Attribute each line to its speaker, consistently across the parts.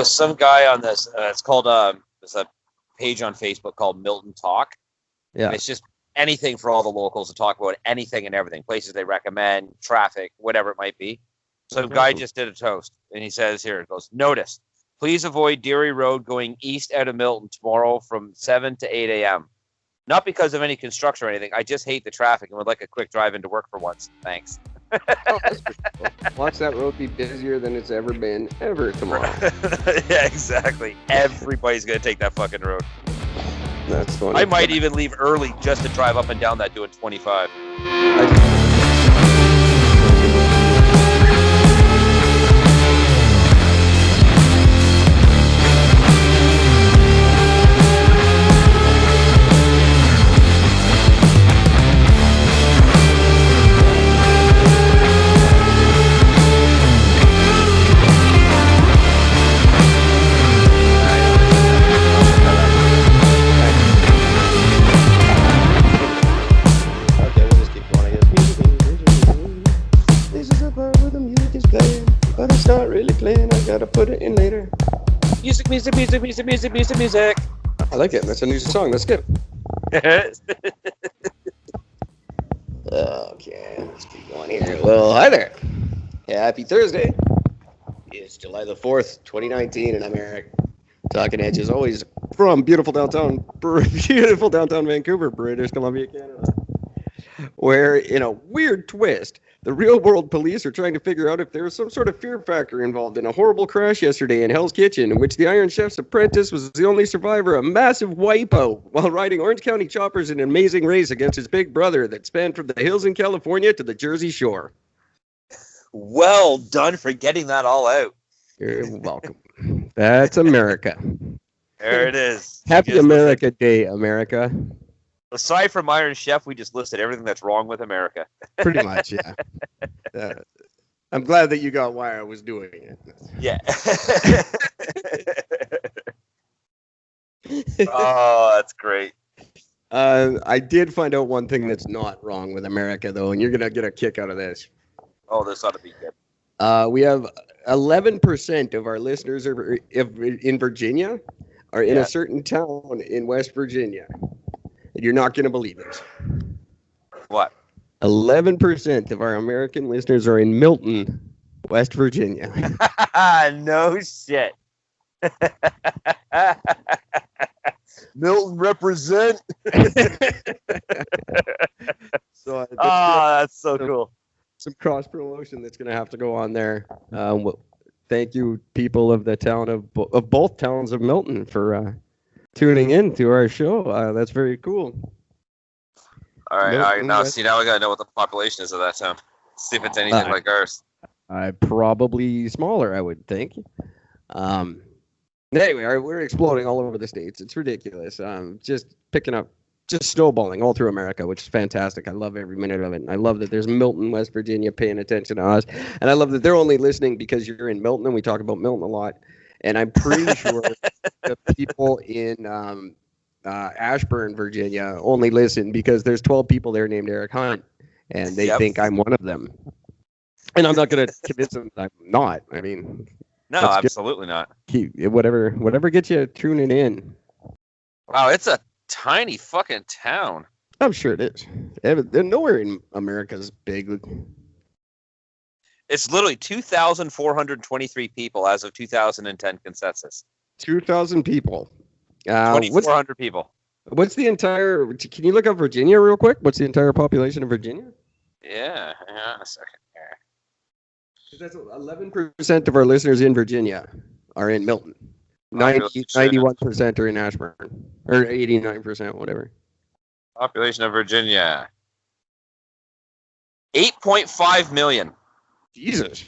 Speaker 1: some guy on this. It's called there's a page on Facebook called Milton Talk.
Speaker 2: Yeah.
Speaker 1: And it's just anything for all the locals to talk about anything and everything, places they recommend, traffic, whatever it might be. So the guy just did a toast, and he says here, it goes, notice, please avoid Deary Road going east out of Milton tomorrow from 7 to 8 a.m. Not because of any construction or anything. I just hate the traffic and would like a quick drive into work for once. Thanks.
Speaker 2: Watch that road be busier than it's ever been tomorrow.
Speaker 1: Yeah, exactly. Everybody's going to take that fucking road.
Speaker 2: That's funny.
Speaker 1: I might even leave early just to drive up and down that doing 25.
Speaker 2: Gotta put it in later.
Speaker 1: Music.
Speaker 2: I like it. That's a new song. Let's skip. Okay, let's keep going here. Well, hi there. Happy Thursday. It's July the 4th, 2019, and I'm Eric. Talking Edge as always from beautiful downtown Vancouver, British Columbia, Canada. Where, in a weird twist, the real world police are trying to figure out if there was some sort of fear factor involved in a horrible crash yesterday in Hell's Kitchen, in which the Iron Chef's apprentice was the only survivor, a massive wipeout, while riding Orange County choppers in an amazing race against his big brother that spanned from the hills in California to the Jersey Shore.
Speaker 1: Well done for getting that all out.
Speaker 2: You're welcome. That's America.
Speaker 1: There it is.
Speaker 2: Happy America Day, America.
Speaker 1: Aside from Iron Chef, we just listed everything that's wrong with America.
Speaker 2: Pretty much, yeah. I'm glad that you got why I was doing it.
Speaker 1: Yeah. Oh, that's great.
Speaker 2: I did find out one thing that's not wrong with America, though, and you're going to get a kick out of this.
Speaker 1: Oh, this ought to be good.
Speaker 2: We have 11% of our listeners in Virginia are in a certain town in West Virginia. And you're not going to believe this.
Speaker 1: What?
Speaker 2: 11% of our American listeners are in Milton, West Virginia.
Speaker 1: No shit. Milton represent.
Speaker 2: So
Speaker 1: that's so cool.
Speaker 2: Some cross promotion that's going to have to go on there. Thank you, people of the town of both towns of Milton, for tuning in to our show. That's very cool.
Speaker 1: All right. Now we gotta know what the population is of that town. See if it's anything like ours.
Speaker 2: Probably smaller, I would think. Anyway, we're exploding all over the states. It's ridiculous. Just snowballing all through America, which is fantastic. I love every minute of it. And I love that there's Milton, West Virginia paying attention to us. And I love that they're only listening because you're in Milton, and we talk about Milton a lot. And I'm pretty sure the people in Ashburn, Virginia, only listen because there's 12 people there named Eric Hunt, and they think I'm one of them. And I'm not going to convince them that I'm not. I mean,
Speaker 1: no, absolutely not.
Speaker 2: Whatever gets you tuning in.
Speaker 1: Wow, it's a tiny fucking town.
Speaker 2: I'm sure it is. They're nowhere in America's big.
Speaker 1: It's literally 2,423 people as of 2010 consensus.
Speaker 2: 2,000 people.
Speaker 1: 2,400 people.
Speaker 2: What's the entire? Can you look up Virginia real quick? What's the entire population of Virginia?
Speaker 1: Yeah, hang on a second here.
Speaker 2: That's 11% of our listeners in Virginia are in Milton. 91% are in Ashburn, or 89%, whatever.
Speaker 1: Population of Virginia, 8.5 million.
Speaker 2: Jesus.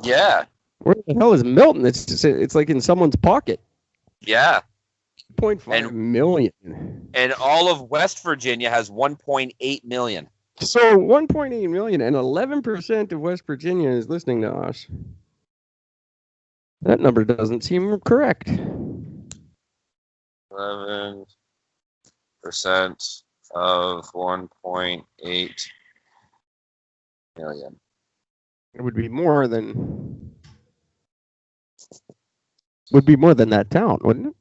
Speaker 1: Yeah.
Speaker 2: Where the hell is Milton? It's like in someone's pocket.
Speaker 1: Yeah.
Speaker 2: 2.5 million.
Speaker 1: And all of West Virginia has 1.8 million.
Speaker 2: So 1.8 million, and 11% of West Virginia is listening to us. That number doesn't seem correct.
Speaker 1: 11% of 1.8 million.
Speaker 2: It would be more than would be more than that town, wouldn't it?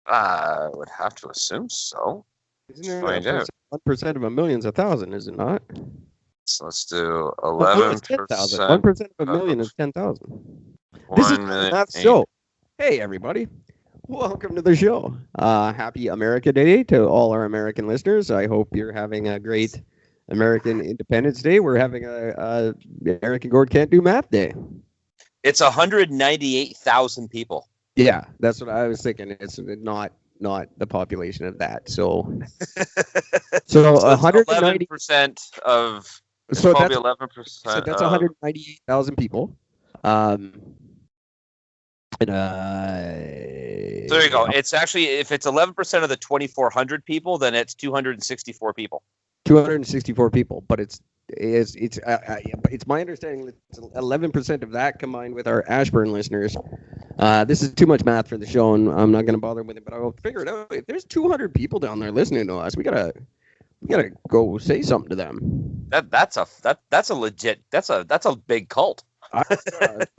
Speaker 1: I would have to assume so.
Speaker 2: Isn't there
Speaker 1: Find out.
Speaker 2: 1% of a million's 1,000, is it not?
Speaker 1: So let's do
Speaker 2: Oh,
Speaker 1: 11%.
Speaker 2: it's 10,000. 1% of a million is 10,000. This is
Speaker 1: 1
Speaker 2: the
Speaker 1: million.
Speaker 2: Math Show. Hey, everybody. Welcome to the show. Happy America Day to all our American listeners. I hope you're having a great American Independence Day. We're having a Eric and Gord Can't Do Math Day.
Speaker 1: It's 198,000 people.
Speaker 2: Yeah, that's what I was thinking. It's not the population of that. So
Speaker 1: 11% of.
Speaker 2: So
Speaker 1: probably
Speaker 2: that's
Speaker 1: 11%.
Speaker 2: So that's 198,000 people. So
Speaker 1: there you go. It's actually, if it's 11% of the 2,400 people, then it's 264 people.
Speaker 2: 264 people, but it's my understanding that it's 11% of that combined with our Ashburn listeners. This is too much math for the show, and I'm not going to bother with it. But I'll figure it out. If there's 200 people down there listening to us, we gotta go say something to them.
Speaker 1: That's a big cult.
Speaker 2: I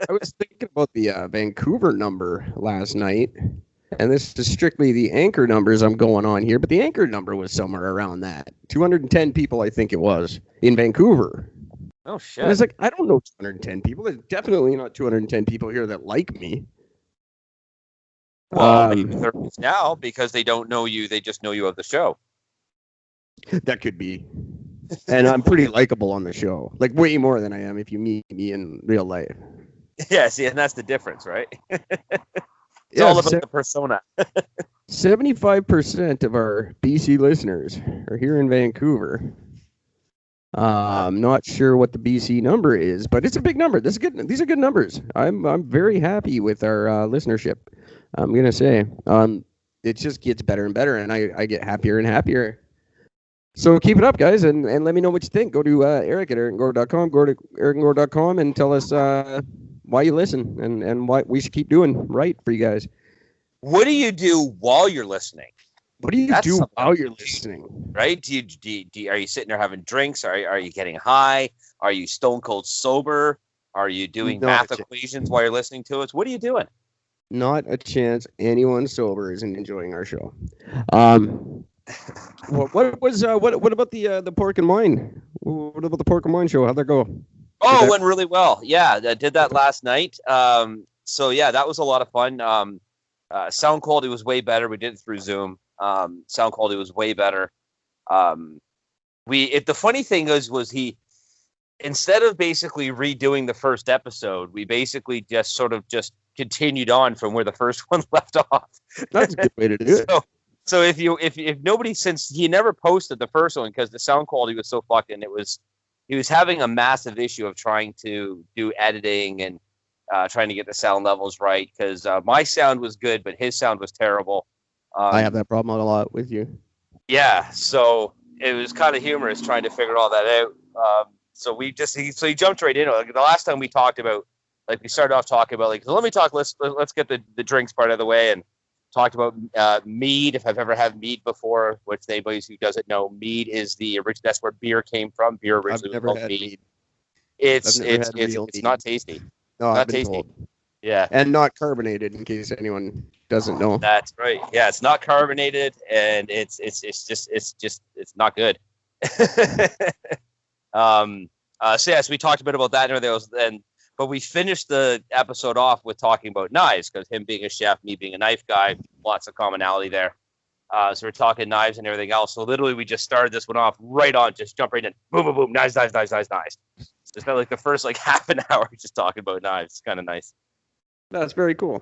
Speaker 2: was thinking about the Vancouver number last night, and this is strictly the Anchor numbers I'm going on here, but the Anchor number was somewhere around that. 210 people, I think it was, in Vancouver.
Speaker 1: Oh, shit.
Speaker 2: And I was like, I don't know 210 people. There's definitely not 210 people here that like me.
Speaker 1: Well, maybe there is now because they don't know you. They just know you of the show.
Speaker 2: That could be. And I'm pretty likable on the show. Like, way more than I am if you meet me in real life.
Speaker 1: Yeah, see, and that's the difference, right? It's all about the persona.
Speaker 2: 75% of our BC listeners are here in Vancouver. I'm not sure what the BC number is, but it's a big number. These are good numbers. I'm very happy with our listenership. I'm gonna say it just gets better and better, and I get happier and happier. So keep it up, guys, and let me know what you think. Go to Eric at ericandgord.com, Gord at ericandgord.com, and tell us why you listen and what we should keep doing right for you guys.
Speaker 1: What do you do while you're listening?
Speaker 2: What do you do while you're listening?
Speaker 1: Right? Do you are you sitting there having drinks? Are you getting high? Are you stone cold sober? Are you doing math equations while you're listening to us? What are you doing?
Speaker 2: Not a chance anyone sober isn't enjoying our show. What about the pork and wine? What about the pork and wine show? How'd that go?
Speaker 1: Oh, it went really well. Yeah, I did that last night. So yeah, that was a lot of fun. Sound quality was way better. We did it through Zoom. Sound quality was way better. The funny thing was he, instead of basically redoing the first episode, we basically just continued on from where the first one left off.
Speaker 2: That's a good way to do it.
Speaker 1: So if nobody, since he never posted the first one because the sound quality was so fucking, he was having a massive issue of trying to do editing and trying to get the sound levels right because my sound was good, but his sound was terrible.
Speaker 2: I have that problem a lot with you.
Speaker 1: Yeah, so it was kind of humorous trying to figure all that out. So he jumped right in. Like the last time we talked about, like we started off talking about let's get the drinks part of the way and talked about mead. If I've ever had mead before, which anybody who doesn't know, mead is the original. That's where beer came from. Beer originally was called mead. It's not tasty.
Speaker 2: No, I've been told.
Speaker 1: Yeah,
Speaker 2: and not carbonated. In case anyone doesn't know.
Speaker 1: That's right. Yeah, it's not carbonated, and it's not good. So yes, we talked a bit about that and everything. But we finished the episode off with talking about knives because him being a chef, me being a knife guy, lots of commonality there. So we're talking knives and everything else. So literally, we just started this one off right on, just jump right in, boom, boom, boom, knives. It's been like the first half an hour just talking about knives. It's kind of nice.
Speaker 2: That's very cool.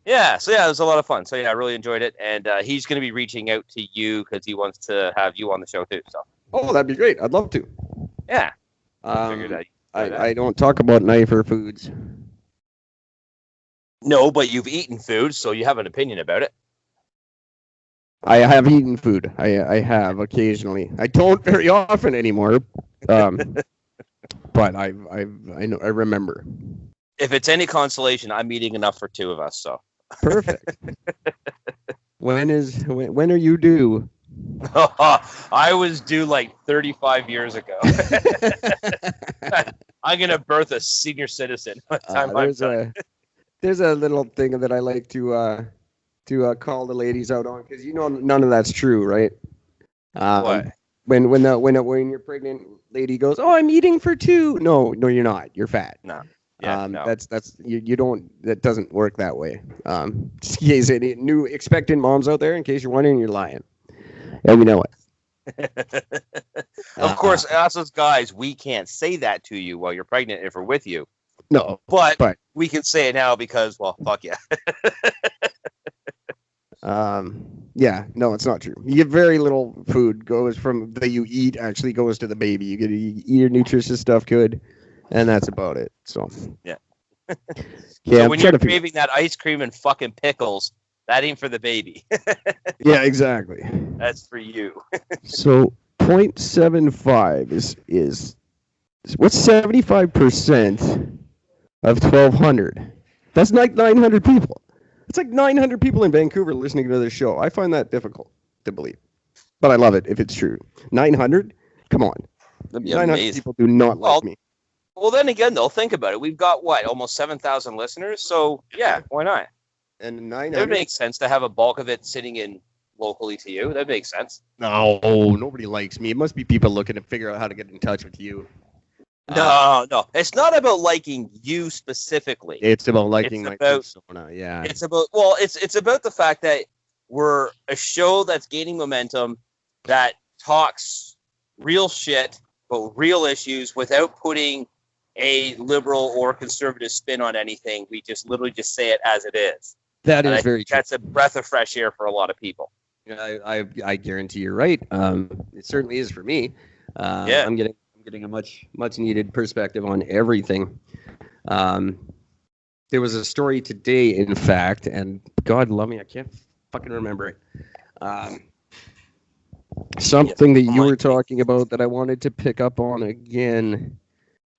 Speaker 1: Yeah. So yeah, it was a lot of fun. So yeah, I really enjoyed it, and he's going to be reaching out to you because he wants to have you on the show too. So.
Speaker 2: Oh, that'd be great. I'd love to.
Speaker 1: Yeah.
Speaker 2: I don't talk about knifer foods.
Speaker 1: No, but you've eaten food, so you have an opinion about it.
Speaker 2: I have eaten food. I have occasionally. I don't very often anymore. But I know I remember.
Speaker 1: If it's any consolation, I'm eating enough for two of us. So
Speaker 2: perfect. When are you due?
Speaker 1: I was due 35 years ago. I'm gonna birth a senior citizen.
Speaker 2: there's a little thing that I like to call the ladies out on, because none of that's true, right?
Speaker 1: What?
Speaker 2: When your pregnant lady goes, "Oh, I'm eating for two." No, you're not. You're fat.
Speaker 1: No. Yeah. No.
Speaker 2: That's you don't. That doesn't work that way. Just in case any new expectant moms out there, in case you're wondering, you're lying, and we know it.
Speaker 1: Of course, us as guys, we can't say that to you while you're pregnant if we're with you.
Speaker 2: No,
Speaker 1: but we can say it now because, well, fuck yeah.
Speaker 2: Yeah, no, it's not true. You get very little food goes from that you eat actually goes to the baby. You get to eat your nutritious stuff good, and that's about it. So
Speaker 1: yeah.
Speaker 2: Yeah.
Speaker 1: So when you're craving that ice cream and fucking pickles, that ain't for the baby.
Speaker 2: Yeah, exactly.
Speaker 1: That's for you.
Speaker 2: So 0.75 is what's 75% of 1,200? That's like 900 people. It's like 900 people in Vancouver listening to this show. I find that difficult to believe, but I love it if it's true. 900? Come on.
Speaker 1: That'd be
Speaker 2: 900
Speaker 1: amazing.
Speaker 2: people do not like me.
Speaker 1: Well, then again, though, think about it. We've got, almost 7,000 listeners? So, yeah, why not?
Speaker 2: And 900?
Speaker 1: It would make sense to have a bulk of it sitting in locally to you. That makes sense.
Speaker 2: No, nobody likes me. It must be people looking to figure out how to get in touch with you.
Speaker 1: No. It's not about liking you specifically.
Speaker 2: It's about liking my persona. Yeah.
Speaker 1: It's about the fact that we're a show that's gaining momentum, that talks real shit about real issues without putting a liberal or conservative spin on anything. We just literally just say it as it is.
Speaker 2: That is very true.
Speaker 1: That's a breath of fresh air for a lot of people.
Speaker 2: I guarantee you're right. It certainly is for me.
Speaker 1: Yeah.
Speaker 2: I'm getting a much needed perspective on everything. There was a story today, in fact, and God love me, I can't fucking remember it. Something that you were talking about that I wanted to pick up on again,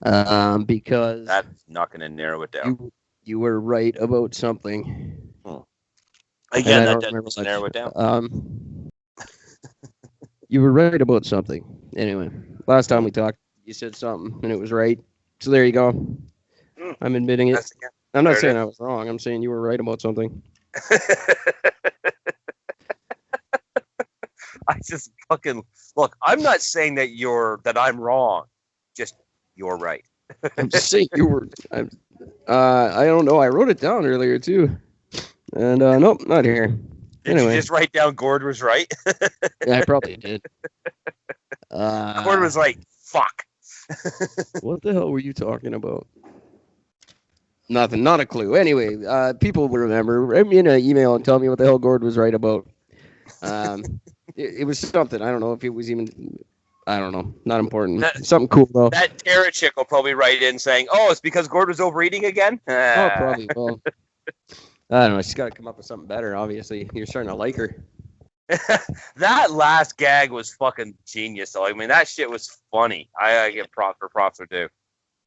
Speaker 2: because
Speaker 1: that's not going to narrow it down.
Speaker 2: You were right about something.
Speaker 1: Again, that doesn't narrow it down.
Speaker 2: You were right about something. Anyway, last time we talked, you said something, and it was right. So there you go. I'm admitting it. I'm not saying I was wrong. I'm saying you were right about something.
Speaker 1: I just fucking look. I'm not saying that I'm wrong. Just you're right.
Speaker 2: I'm just saying you were. I don't know. I wrote it down earlier too, and nope, not here.
Speaker 1: Did you just write down Gord was right?
Speaker 2: Yeah, I probably did.
Speaker 1: Gord was like, fuck.
Speaker 2: What the hell were you talking about? Nothing, not a clue. Anyway, people will remember. Write me an email and tell me what the hell Gord was right about. It was something. I don't know if it was even. I don't know. Not important. Something cool though.
Speaker 1: That Tara chick will probably write in saying, "Oh, it's because Gord was overeating again."
Speaker 2: Oh, probably. Well, I don't know. She's got to come up with something better. Obviously, you're starting to like her.
Speaker 1: That last gag was fucking genius, though. I mean, that shit was funny. I get props are due.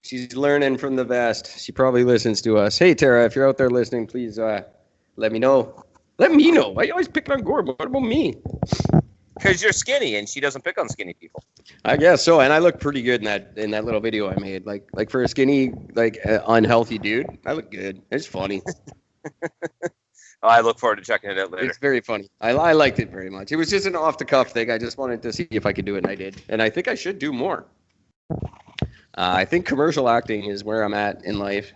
Speaker 2: She's learning from the best. She probably listens to us. Hey, Tara, if you're out there listening, please let me know. Let me know. Why are you always picking on Gord? What about me?
Speaker 1: Because you're skinny, and she doesn't pick on skinny people.
Speaker 2: I guess so, and I look pretty good in that little video I made. Like for a skinny, unhealthy dude, I look good. It's funny.
Speaker 1: I look forward to checking it out later.
Speaker 2: It's very funny. I liked it very much. It was just an off-the-cuff thing. I just wanted to see if I could do it, and I did. And I think I should do more. I think commercial acting is where I'm at in life.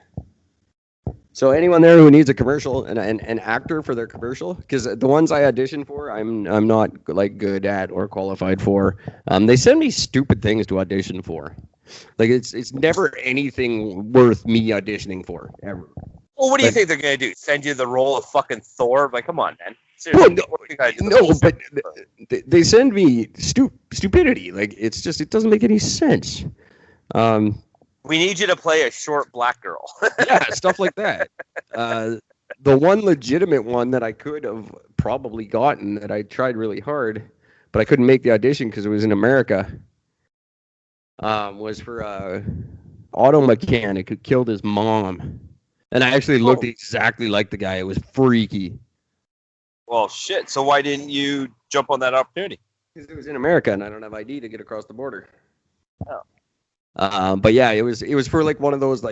Speaker 2: So anyone there who needs a commercial, an actor for their commercial, because the ones I audition for, I'm not good at or qualified for. They send me stupid things to audition for. It's never anything worth me auditioning for ever.
Speaker 1: Well, what do you think they're gonna do? Send you the role of fucking Thor? Like, come on, man. Seriously,
Speaker 2: but they send me stupidity. It doesn't make any sense.
Speaker 1: We need you to play a short black girl.
Speaker 2: Yeah, stuff like that. The one legitimate one that I could have probably gotten that I tried really hard, but I couldn't make the audition because it was in America, was for a auto mechanic who killed his mom. And I actually looked exactly like the guy. It was freaky. Well,
Speaker 1: shit. So why didn't you jump on that opportunity?
Speaker 2: Because it was in America, and I don't have ID to get across the border.
Speaker 1: Oh.
Speaker 2: But yeah, it was for one of those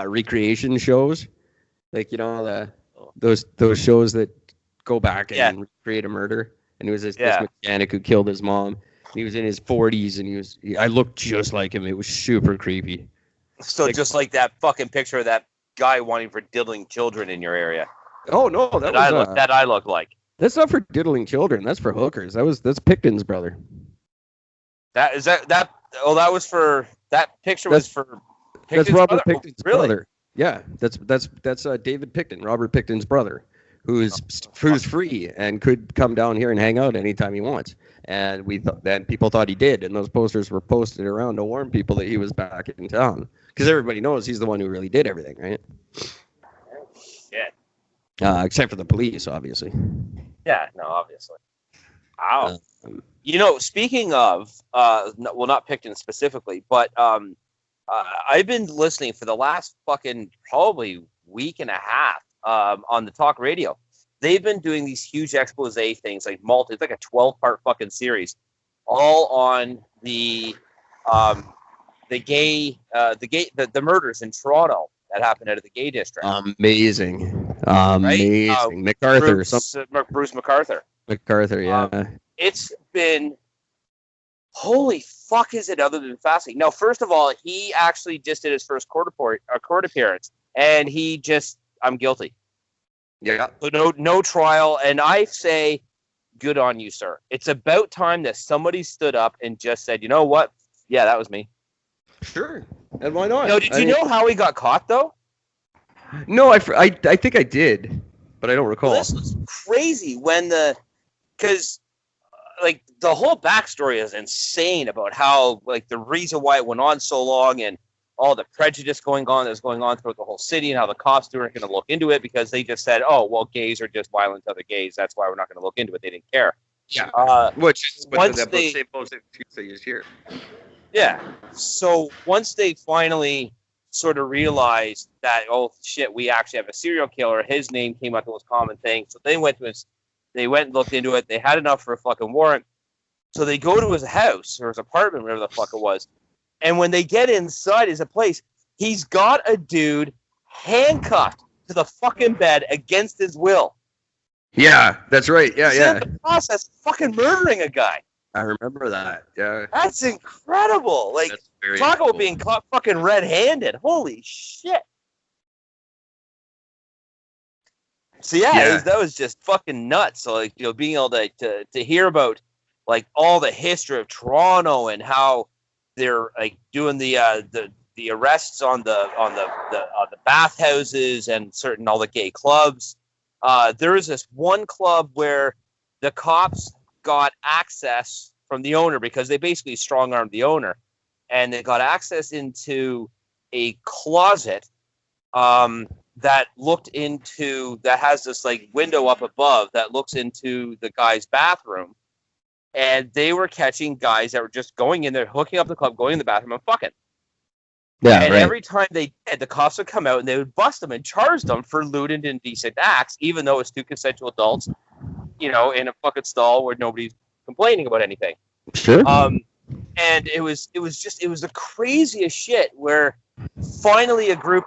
Speaker 2: recreation shows, Like, those shows that go back and recreate a murder. And it was this mechanic who killed his mom. He was in his 40s, and I looked just like him. It was super creepy.
Speaker 1: So just like that fucking picture of that guy wanting for diddling children in your area.
Speaker 2: Oh no, that
Speaker 1: I look like.
Speaker 2: That's not for diddling children. That's for hookers. That's Picton's brother.
Speaker 1: That was for that picture. Was for
Speaker 2: Picton's that's Robert
Speaker 1: brother?
Speaker 2: Picton's brother. Yeah, that's David Picton, Robert Picton's brother, who's free and could come down here and hang out anytime he wants. And people thought he did, and those posters were posted around to warn people that he was back in town, because everybody knows he's the one who really did everything, right?
Speaker 1: Shit.
Speaker 2: Except for the police, obviously.
Speaker 1: Yeah, no, obviously. Wow. Speaking of, not Picton specifically, but I've been listening for the last fucking probably week and a half on the talk radio. They've been doing these huge expose things, it's like a 12-part fucking series, all on the murders in Toronto that happened out of the gay district.
Speaker 2: Amazing.
Speaker 1: Right?
Speaker 2: MacArthur.
Speaker 1: Bruce MacArthur.
Speaker 2: MacArthur, yeah.
Speaker 1: It's been, holy fuck is it other than fascinating. Now, first of all, he actually just did his first court appearance, and I'm guilty.
Speaker 2: Yeah.
Speaker 1: So no trial, and I say, good on you, sir. It's about time that somebody stood up and just said, you know what? Yeah, that was me.
Speaker 2: Sure. And why not?
Speaker 1: No, did you know how he got caught, though?
Speaker 2: No, I think I did, but I don't recall.
Speaker 1: Well, this was crazy because the whole backstory is insane about how, the reason why it went on so long and all the prejudice going on throughout the whole city, and how the cops weren't going to look into it because they just said, oh, well, gays are just violent to other gays. That's why we're not going to look into it. They didn't care.
Speaker 2: Yeah.
Speaker 1: Yeah. So once they finally sort of realized that, oh shit, we actually have a serial killer, his name came out to this common thing. So they went and looked into it. They had enough for a fucking warrant. So they go to his house or his apartment, whatever the fuck it was. And when they get inside his place, he's got a dude handcuffed to the fucking bed against his will.
Speaker 2: Yeah, that's right. Yeah,
Speaker 1: he's in the process of fucking murdering a guy.
Speaker 2: I remember that. Yeah.
Speaker 1: That's incredible. Talk about being caught fucking red-handed. Holy shit. So that was just fucking nuts. So being able to hear about all the history of Toronto and how they're doing the arrests on the bathhouses and all the gay clubs. There is this one club where the cops got access from the owner because they basically strong-armed the owner, and they got access into a closet that has this window up above that looks into the guy's bathroom. And they were catching guys that were just going in there, hooking up the club, going in the bathroom and fucking.
Speaker 2: Yeah,
Speaker 1: and
Speaker 2: right.
Speaker 1: Every time they did, the cops would come out and they would bust them and charge them for lewd and indecent acts, even though it's two consensual adults, in a fucking stall where nobody's complaining about anything.
Speaker 2: Sure.
Speaker 1: And it was the craziest shit where finally a group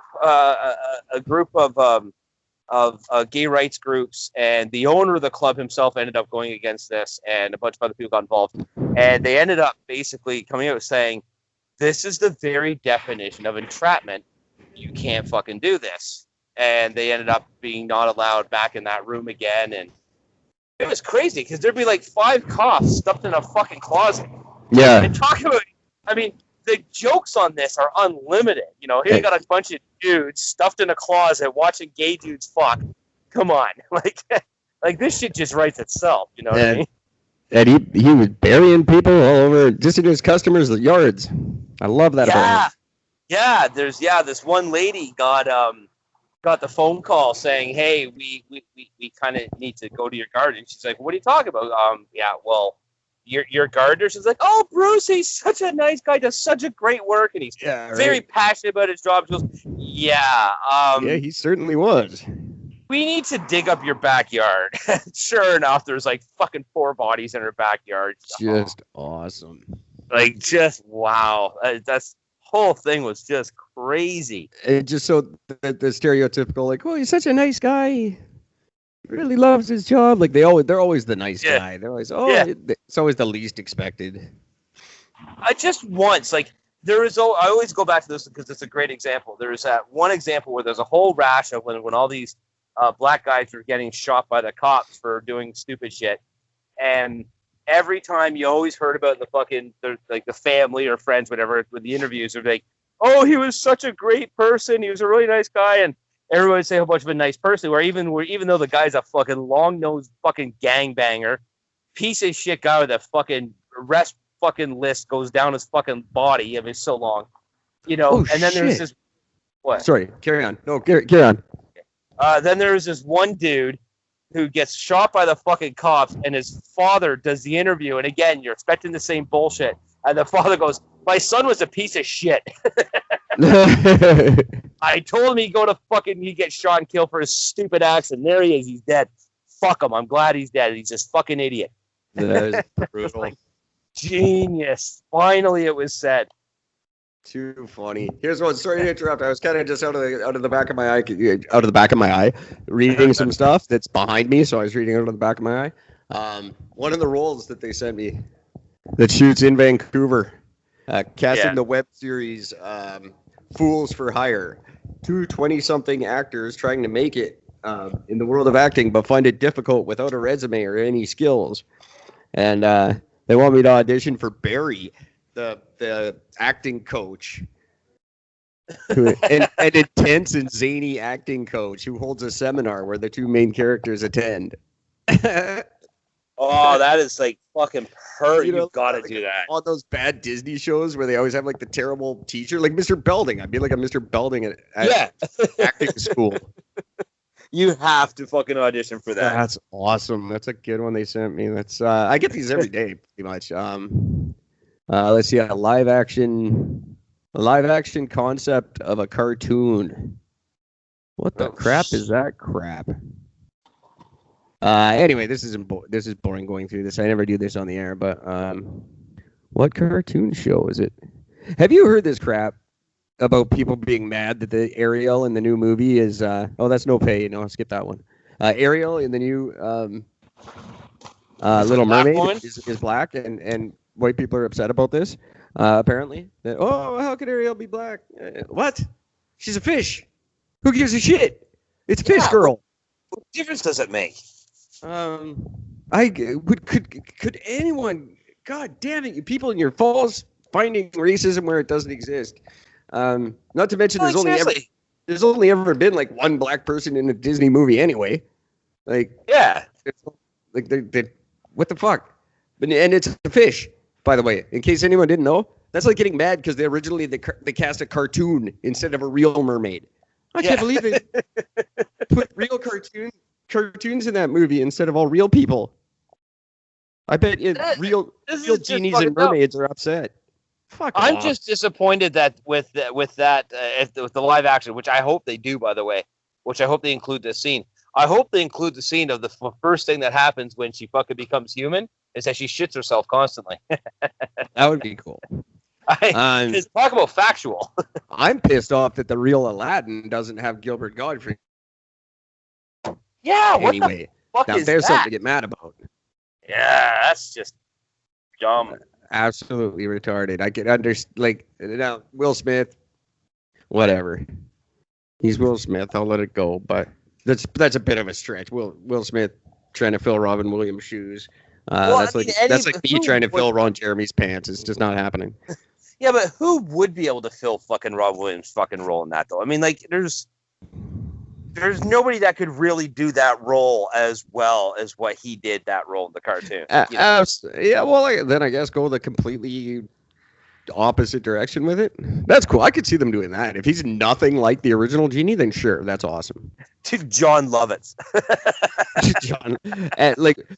Speaker 1: of gay rights groups and the owner of the club himself ended up going against this, and a bunch of other people got involved, and they ended up basically coming out saying, this is the very definition of entrapment. You can't fucking do this. And they ended up being not allowed back in that room again, and it was crazy because there'd be 5 cops stuffed in a fucking closet.
Speaker 2: Yeah.
Speaker 1: And talking about, the jokes on this are unlimited. Here you got a bunch of dudes stuffed in a closet watching gay dudes fuck. Come on. This shit just writes itself. You know what I mean?
Speaker 2: And he was burying people all over, just in his customers' yards. I love that about him.
Speaker 1: Yeah, this one lady got the phone call saying, hey, we kind of need to go to your garden. She's like, what are you talking about? Your gardener. She's like, oh, Bruce, he's such a nice guy, does such a great work, and he's very passionate about his job. She goes, yeah,
Speaker 2: he certainly was.
Speaker 1: We need to dig up your backyard. Sure enough, there's fucking 4 bodies in her backyard.
Speaker 2: Just awesome.
Speaker 1: Just wow. That's whole thing was just crazy.
Speaker 2: It just so the stereotypical, like, oh, he's such a nice guy. He really loves his job. Like they're always the nice guy. They're always it's always the least expected.
Speaker 1: I just once, like, I always go back to this because it's a great example. There's that one example where there's a whole rash of when all these black guys were getting shot by the cops for doing stupid shit. And every time you always heard about the family or friends, whatever, with the interviews, are like, oh, he was such a great person. He was a really nice guy. And everyone would say a bunch of a nice person, even though the guy's a fucking long-nosed fucking gangbanger, piece of shit guy with a fucking arrest fucking list goes down his fucking body. I mean, it's so long, and then there's this. What?
Speaker 2: Sorry, carry on. No, carry on.
Speaker 1: Then there's this one dude who gets shot by the fucking cops, and his father does the interview. And again, you're expecting the same bullshit, and the father goes, "My son was a piece of shit." I told him he'd get shot and killed for his stupid acts, and there he is. He's dead. Fuck him. I'm glad he's dead. He's just fucking idiot.
Speaker 2: That is brutal.
Speaker 1: Like, genius. Finally, it was said.
Speaker 2: Too funny. Here's one. Sorry to interrupt. I was kind of just out of the back of my eye, reading some stuff that's behind me. So I was reading out of the back of my eye. One of the roles that they sent me that shoots in Vancouver, casting the web series Fools for Hire. 2 20-something actors trying to make it in the world of acting, but find it difficult without a resume or any skills. And they want me to audition for Barry, the acting coach, an intense and zany acting coach who holds a seminar where the 2 main characters attend.
Speaker 1: Oh, that is like fucking hurt. You've got to do that.
Speaker 2: All those bad Disney shows where they always have like the terrible teacher, like Mr. Belding. I'd be like a Mr. Belding at acting school.
Speaker 1: You have to fucking audition for that.
Speaker 2: That's awesome. That's a good one they sent me. That's I get these every day, pretty much. Let's see, a live action concept of a cartoon. What the crap is that crap? Anyway, this is boring going through this. I never do this on the air, but what cartoon show is it? Have you heard this crap about people being mad that the Ariel in the new movie is that's no pay. No, I'll skip that one. Ariel in the new Little Mermaid is black, and white people are upset about this. Apparently, that how could Ariel be black? What? She's a fish. Who gives a shit? It's Fish Girl.
Speaker 1: What difference does it make?
Speaker 2: Could anyone? God damn it! You people in your falls finding racism where it doesn't exist. Not to mention, there's only ever been like one black person in a Disney movie anyway. Like, like they what the fuck? And it's a fish, by the way. In case anyone didn't know, that's like getting mad because they cast a cartoon instead of a real mermaid. I can't believe it. Put real cartoons in that movie instead of all real people. I bet real genies and mermaids are upset.
Speaker 1: I'm just disappointed that with the live action, which I hope they do, by the way, which I hope they include this scene. I hope they include the scene of the first thing that happens when she fucking becomes human is that she shits herself constantly.
Speaker 2: That would be cool.
Speaker 1: Talk about factual.
Speaker 2: I'm pissed off that the real Aladdin doesn't have Gilbert Gottfried.
Speaker 1: Yeah,
Speaker 2: what anyway,
Speaker 1: the fuck
Speaker 2: now
Speaker 1: is
Speaker 2: there's
Speaker 1: that?
Speaker 2: something to get mad about.
Speaker 1: Yeah, that's just dumb.
Speaker 2: Absolutely retarded. I could understand, now Will Smith, whatever. He's Will Smith. I'll let it go, but that's a bit of a stretch. Will Smith trying to fill Robin Williams' shoes. That's like me trying to fill Ron Jeremy's pants. It's just not happening.
Speaker 1: Yeah, but who would be able to fill fucking Rob Williams' fucking role in that though? I mean, like there's nobody that could really do that role as well as what he did that role in the cartoon.
Speaker 2: Yeah, well, then I guess go the completely opposite direction with it. That's cool. I could see them doing that. If he's nothing like the original Genie, then sure, that's awesome.
Speaker 1: To John Lovitz.
Speaker 2: John,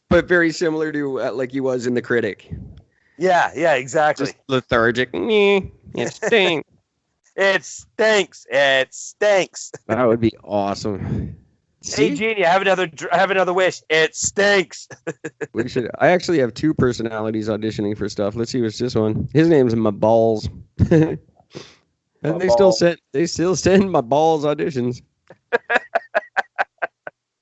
Speaker 2: but very similar to like he was in The Critic.
Speaker 1: Yeah, exactly.
Speaker 2: Just lethargic. It stinks.
Speaker 1: It stinks. It stinks.
Speaker 2: That would be awesome.
Speaker 1: Hey, Genie, I have another wish. It stinks.
Speaker 2: We should. I actually have 2 personalities auditioning for stuff. Let's see what's this one. His name's My Balls. And they still send my balls auditions.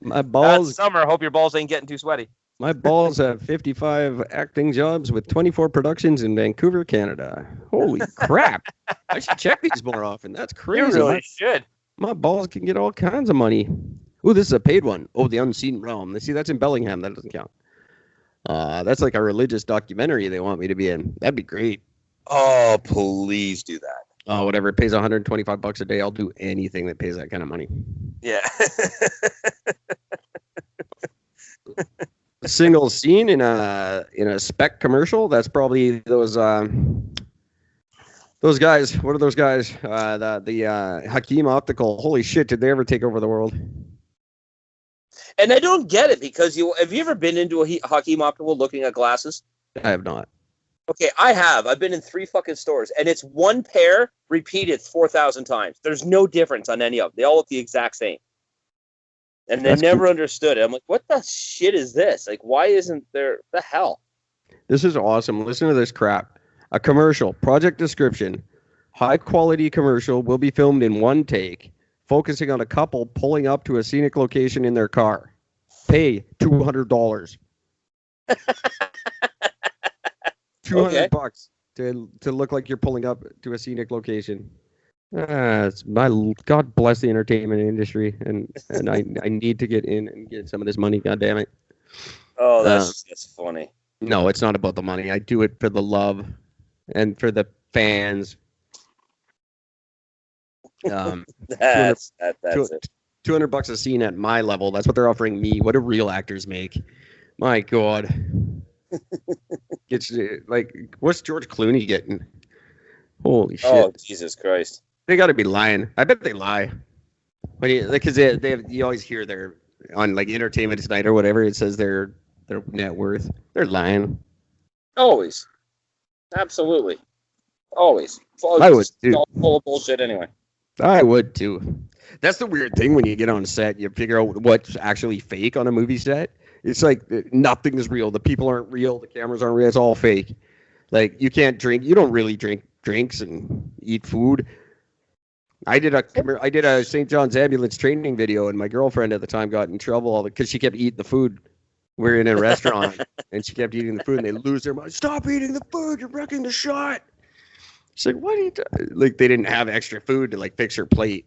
Speaker 2: My balls.
Speaker 1: That's summer. Hope your balls ain't getting too sweaty.
Speaker 2: My balls have 55 acting jobs with 24 productions in Vancouver, Canada. Holy crap! I should check these more often. That's crazy.
Speaker 1: You really should.
Speaker 2: My balls can get all kinds of money. Oh, this is a paid one. Oh, The Unseen Realm. See, that's in Bellingham. That doesn't count. That's like a religious documentary they want me to be in. That'd be great.
Speaker 1: Oh, please do that.
Speaker 2: Oh, whatever. It pays $125 a day. I'll do anything that pays that kind of money.
Speaker 1: Yeah.
Speaker 2: A single scene in a spec commercial. That's probably those guys. What are those guys? The Hakeem Optical. Holy shit! Did they ever take over the world?
Speaker 1: And I don't get it because have you ever been into a Hakeem Optical looking at glasses?
Speaker 2: I have not.
Speaker 1: Okay, I have. I've been in 3 fucking stores, and it's one pair repeated 4,000 times. There's no difference on any of them. They all look the exact same. And they never understood it. I'm like, what the shit is this? Like, why isn't there the hell?
Speaker 2: This is awesome. Listen to this crap. A commercial. Project description. High quality commercial will be filmed in one take, focusing on a couple pulling up to a scenic location in their car. Pay $200. $200 to look like you're pulling up to a scenic location. God bless the entertainment industry, and I need to get in and get some of this money. God damn it!
Speaker 1: Oh, that's funny.
Speaker 2: No, it's not about the money. I do it for the love and for the fans.
Speaker 1: That's it.
Speaker 2: $200 a scene at my level. That's what they're offering me. What do real actors make? My God. It's like, what's George Clooney getting? Holy shit!
Speaker 1: Oh, Jesus Christ!
Speaker 2: They got to be lying. I bet they lie. Because you always hear their on like Entertainment Tonight or whatever. It says their net worth. They're lying.
Speaker 1: Always, absolutely, always.
Speaker 2: I would too.
Speaker 1: All full of bullshit anyway.
Speaker 2: I would too. That's the weird thing when you get on set. You figure out what's actually fake on a movie set. It's like nothing is real. The people aren't real. The cameras aren't real. It's all fake. Like you can't drink. You don't really drink drinks and eat food. I did a St. John's Ambulance training video, and my girlfriend at the time got in trouble because she kept eating the food. We were in a restaurant, and she kept eating the food, and they lose their mind. Stop eating the food! You're wrecking the shot. She's like, "What are you doing?" Like they didn't have extra food to like fix her plate,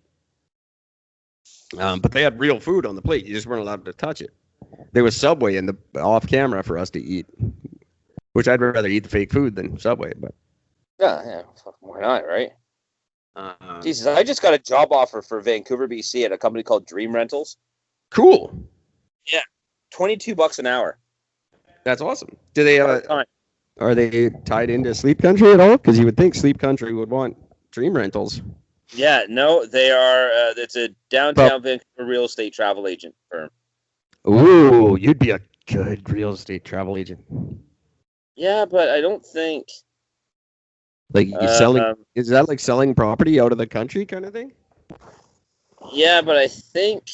Speaker 2: but they had real food on the plate. You just weren't allowed to touch it. There was Subway in the off camera for us to eat, which I'd rather eat the fake food than Subway. But
Speaker 1: yeah, why not, right? Jesus, I just got a job offer for Vancouver, BC, at a company called Dream Rentals.
Speaker 2: Cool.
Speaker 1: Yeah, $22 an hour.
Speaker 2: That's awesome. Do they are they tied into Sleep Country at all? Because you would think Sleep Country would want Dream Rentals.
Speaker 1: Yeah, no, they are. It's a downtown Vancouver real estate travel agent firm.
Speaker 2: Ooh, you'd be a good real estate travel agent.
Speaker 1: Yeah, but I don't think.
Speaker 2: Like you're selling, is that like selling property out of the country kind of thing?
Speaker 1: Yeah, but I think.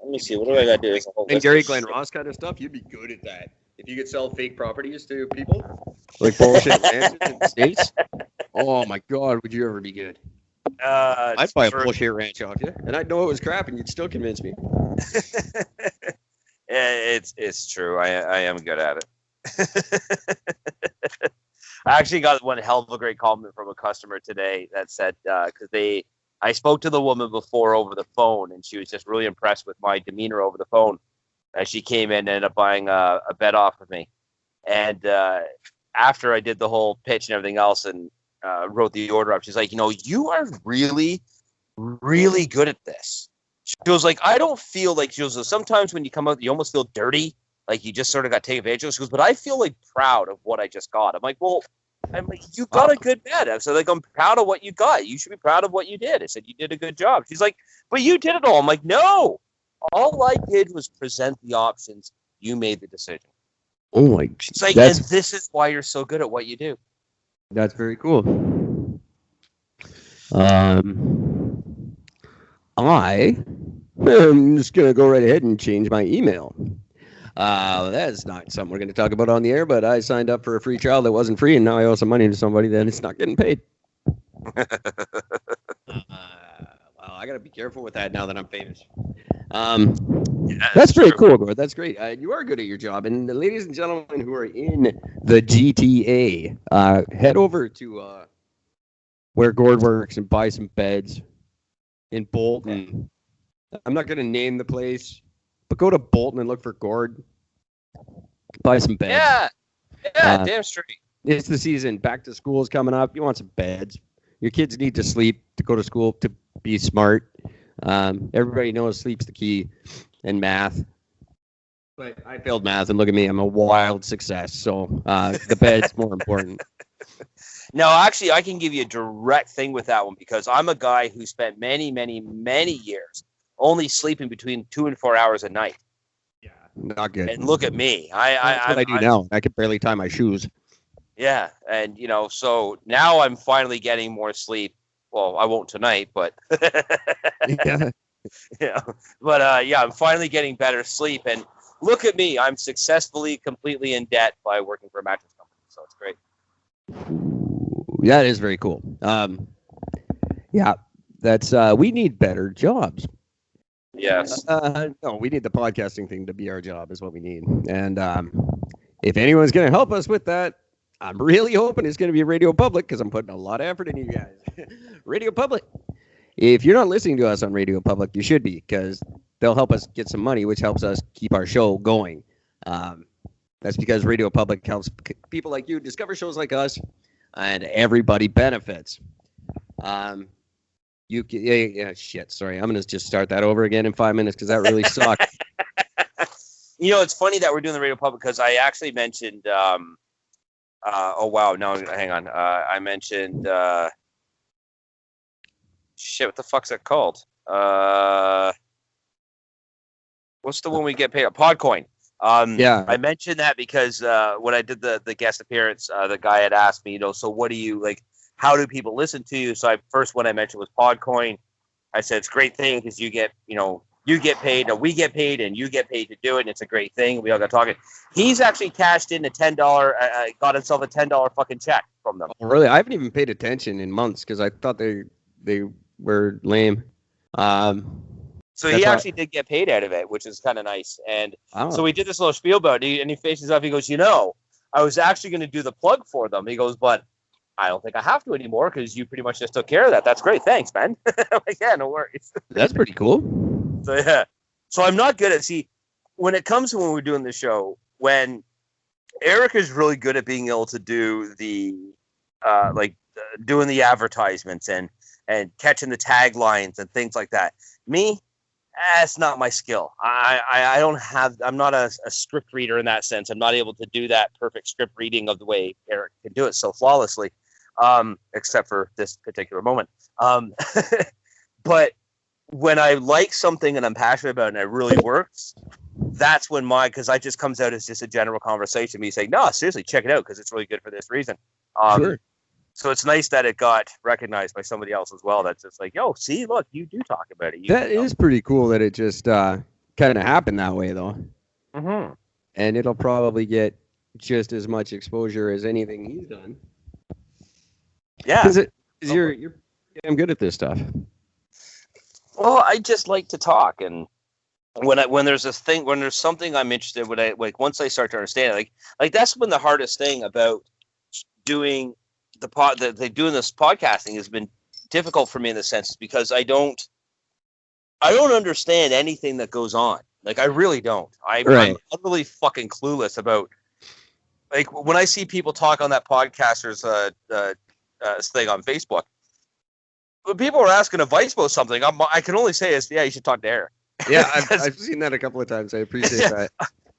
Speaker 1: Let me see. What do I got to do?
Speaker 2: And Gary Glenn Ross kind of stuff. You'd be good at that if you could sell fake properties to people, like bullshit ranches in the States. Oh my God, would you ever be good? I'd buy a bullshit ranch off you, and I'd know it was crap, and you'd still convince me.
Speaker 1: It's true. I am good at it. I actually got one hell of a great compliment from a customer today that said, because I spoke to the woman before over the phone, and she was just really impressed with my demeanor over the phone. As she came in and ended up buying a bed off of me. And after I did the whole pitch and everything else and wrote the order up, she's like, you are really, really good at this. She was like, I don't feel like, she goes, sometimes when you come out, you almost feel dirty. Like you just sort of got taken advantage of. She goes, but I feel like proud of what I just got. I'm like, you got a good bed. I said, I'm proud of what you got. You should be proud of what you did. I said, you did a good job. She's like, but you did it all. I'm like, no, all I did was present the options. You made the decision.
Speaker 2: Oh my!
Speaker 1: She's like, and this is why you're so good at what you do.
Speaker 2: That's very cool. I'm just gonna go right ahead and change my email. That's not something we're going to talk about on the air, but I signed up for a free trial that wasn't free, and now I owe some money to somebody that it's not getting paid. I got to be careful with that now that I'm famous.
Speaker 1: Yeah,
Speaker 2: That's pretty cool, Gord. That's great. You are good at your job. And the ladies and gentlemen who are in the GTA, head over to where Gord works and buy some beds in Bolton. I'm not going to name the place, but go to Bolton and look for Gord. Buy some beds.
Speaker 1: Yeah, damn straight.
Speaker 2: It's the season. Back to school is coming up. You want some beds. Your kids need to sleep to go to school, to be smart. Everybody knows sleep's the key, and math. But I failed math, and look at me. I'm a wild success. So the bed's more important.
Speaker 1: No, actually, I can give you a direct thing with that one because I'm a guy who spent many, many, many years only sleeping between 2 and 4 hours a night.
Speaker 2: Yeah, not good.
Speaker 1: And look at me.
Speaker 2: That's what I do now. I can barely tie my shoes.
Speaker 1: Yeah, and so now I'm finally getting more sleep. Well, I won't tonight, but
Speaker 2: Yeah.
Speaker 1: I'm finally getting better sleep. And look at me, I'm successfully completely in debt by working for a mattress company. So it's great.
Speaker 2: Yeah, it is very cool. Yeah, that's we need better jobs.
Speaker 1: Yes.
Speaker 2: No, we need the podcasting thing to be our job is what we need. And if anyone's going to help us with that, I'm really hoping it's going to be Radio Public because I'm putting a lot of effort into you guys. Radio Public. If you're not listening to us on Radio Public, you should be because they'll help us get some money, which helps us keep our show going. That's because Radio Public helps people like you discover shows like us, and everybody benefits. Shit. Sorry, I'm gonna just start that over again in 5 minutes because that really sucked.
Speaker 1: It's funny that we're doing the Radio Public because I actually mentioned. Oh wow! No, hang on. I mentioned. Shit, what the fuck's it called? What's the one we get paid? Podcoin.
Speaker 2: Yeah.
Speaker 1: I mentioned that because when I did the guest appearance, the guy had asked me, so what do you like? How do people listen to you? So first one I mentioned was Podcoin. I said it's a great thing because you get paid, or we get paid, and you get paid to do it. And it's a great thing. We all got talking. He's actually cashed in a $10, got himself a $10 fucking check from them.
Speaker 2: Oh, really? I haven't even paid attention in months because I thought they were lame.
Speaker 1: So he actually did get paid out of it, which is kind of nice. And so we did this little spiel about it, and he faces up. He goes, I was actually going to do the plug for them. He goes, but I don't think I have to anymore because you pretty much just took care of that. That's great. Thanks, man. I'm like, yeah, no worries.
Speaker 2: That's pretty cool.
Speaker 1: So, yeah. So I'm not good at, when it comes to when we're doing the show, when Eric is really good at being able to do the, doing the advertisements and catching the taglines and things like that. Me, that's not my skill. I don't have, I'm not a script reader in that sense. I'm not able to do that perfect script reading of the way Eric can do it so flawlessly, except for this particular moment. But when I like something and I'm passionate about it and it really works, that's when because I just comes out as just a general conversation. Me saying, no, seriously, check it out because it's really good for this reason.
Speaker 2: Sure.
Speaker 1: So it's nice that it got recognized by somebody else as well. That's just like, yo, see, look, you do talk about it.
Speaker 2: That is pretty cool that it just kind of happened that way, though.
Speaker 1: Mm-hmm.
Speaker 2: And it'll probably get just as much exposure as anything he's done.
Speaker 1: Yeah.
Speaker 2: Because you're damn good at this stuff.
Speaker 1: Well, I just like to talk, and when there's something I'm interested in, once I start to understand it, like that's been the hardest thing about doing doing this podcasting has been difficult for me in the sense because I don't understand anything that goes on. Like I really don't. I'm utterly fucking clueless about when I see people talk on that podcasters thing on Facebook. When people are asking advice about something, I can only say is, yeah, you should talk to Eric.
Speaker 2: Yeah, I've seen that a couple of times. I appreciate that.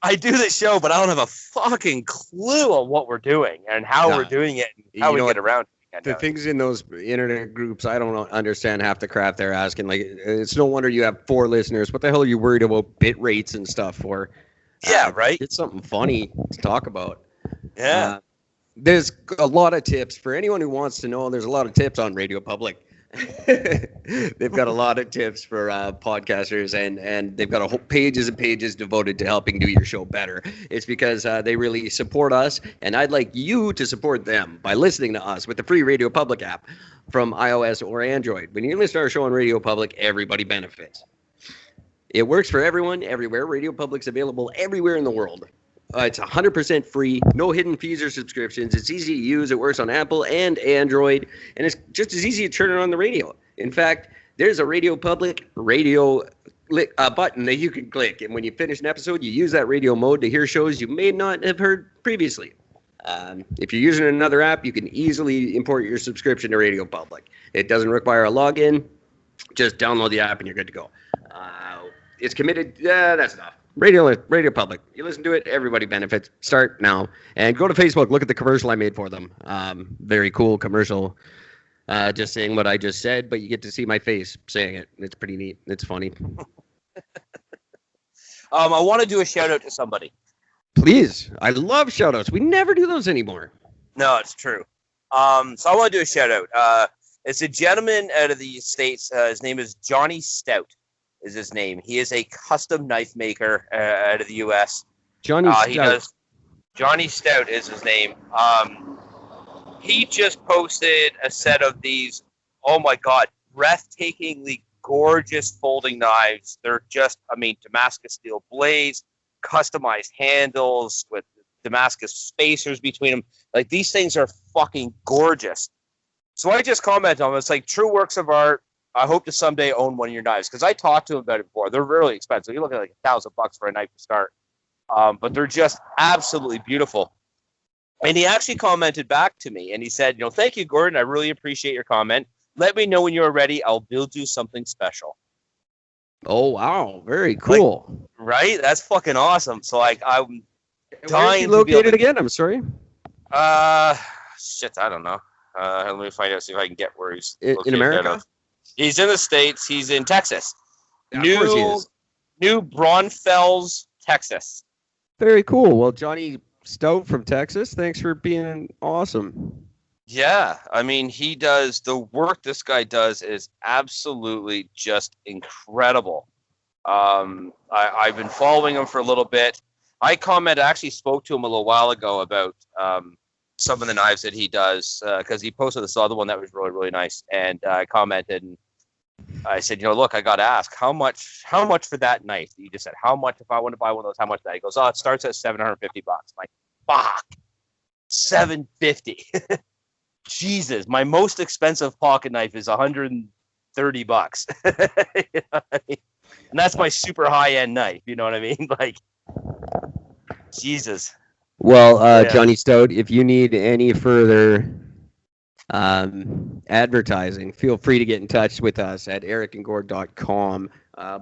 Speaker 1: I do this show, but I don't have a fucking clue on what we're doing and how we're doing it and how we get around it.
Speaker 2: The things in those internet groups, I don't understand half the crap they're asking. Like, it's no wonder you have 4 listeners. What the hell are you worried about bit rates and stuff for?
Speaker 1: Yeah, right?
Speaker 2: It's something funny to talk about.
Speaker 1: Yeah.
Speaker 2: There's a lot of tips for anyone who wants to know. There's a lot of tips on Radio Public. They've got a lot of tips for podcasters, and they've got a whole pages and pages devoted to helping do your show better. It's because they really support us, and I'd like you to support them by listening to us with the free Radio Public app from iOS or Android. When you listen to our show on Radio Public, everybody benefits. It works for everyone, everywhere. Radio Public's available everywhere in the world. It's 100% free, no hidden fees or subscriptions. It's easy to use. It works on Apple and Android, and it's just as easy to turn it on the radio. In fact, there's a Radio Public radio button that you can click, and when you finish an episode, you use that radio mode to hear shows you may not have heard previously. If you're using another app, you can easily import your subscription to Radio Public. It doesn't require a login. Just download the app, and you're good to go. It's committed. That's enough. Radio Public. You listen to it, everybody benefits. Start now. And go to Facebook. Look at the commercial I made for them. Very cool commercial. Just saying what I just said, but you get to see my face saying it. It's pretty neat. It's funny.
Speaker 1: I want to do a shout out to somebody.
Speaker 2: Please. I love shout outs. We never do those anymore.
Speaker 1: No, it's true. So I want to do a shout out. It's a gentleman out of the States. His name is Johnny Stout. Is his name. He is a custom knife maker out of the U.S.
Speaker 2: Johnny Stout.
Speaker 1: Johnny Stout is his name. He just posted a set of these, oh my God, breathtakingly gorgeous folding knives. They're just, Damascus steel blades, customized handles with Damascus spacers between them. Like, these things are fucking gorgeous. So I just commented on it. It's like true works of art. I hope to someday own one of your knives, because I talked to him about it before. They're really expensive. You look at like $1,000 for a knife to start, but they're just absolutely beautiful. And he actually commented back to me, and he said, thank you, Gordon. I really appreciate your comment. Let me know when you're ready. I'll build you something special.
Speaker 2: Oh wow, very cool.
Speaker 1: Like, right? That's fucking awesome. So I'm dying.
Speaker 2: Where is he located again? I'm sorry.
Speaker 1: Shit, I don't know. Let me find out, see if I can get where he's
Speaker 2: in America.
Speaker 1: He's in the States. He's in Texas.
Speaker 2: Yeah, of course he is.
Speaker 1: New Braunfels, Texas.
Speaker 2: Very cool. Well, Johnny Stout from Texas, thanks for being awesome.
Speaker 1: Yeah, he does, the work this guy does is absolutely just incredible. I've been following him for a little bit. I actually spoke to him a little while ago about some of the knives that he does, because he posted this other one that was really, really nice, and I commented, and I said, look, I got to ask, how much for that knife? You just said, how much, if I want to buy one of those, how much that? He goes, it starts at $750. I'm like, fuck, $750. Jesus, my most expensive pocket knife is $130. You know what I mean? And that's my super high-end knife, you know what I mean? Like, Jesus.
Speaker 2: Well, yeah. Johnny Stout, if you need any further advertising, feel free to get in touch with us at ericandgord.com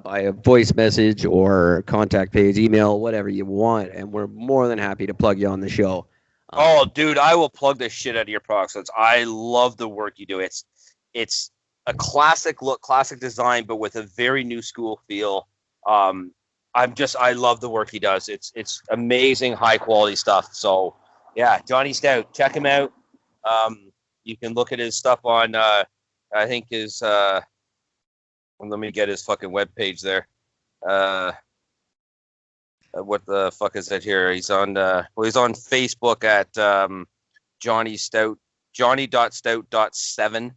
Speaker 2: by a voice message or contact page, email, whatever you want, and we're more than happy to plug you on the show.
Speaker 1: Oh, dude, I will plug the shit out of your products. I love the work you do. It's a classic look, classic design, but with a very new school feel. I love the work he does. It's amazing, high quality stuff. So yeah, Johnny Stout, check him out. You can look at his stuff on, I think his, let me get his fucking webpage there. What the fuck is that here? He's on, he's on Facebook at Johnny Stout, Johnny.Stout.7.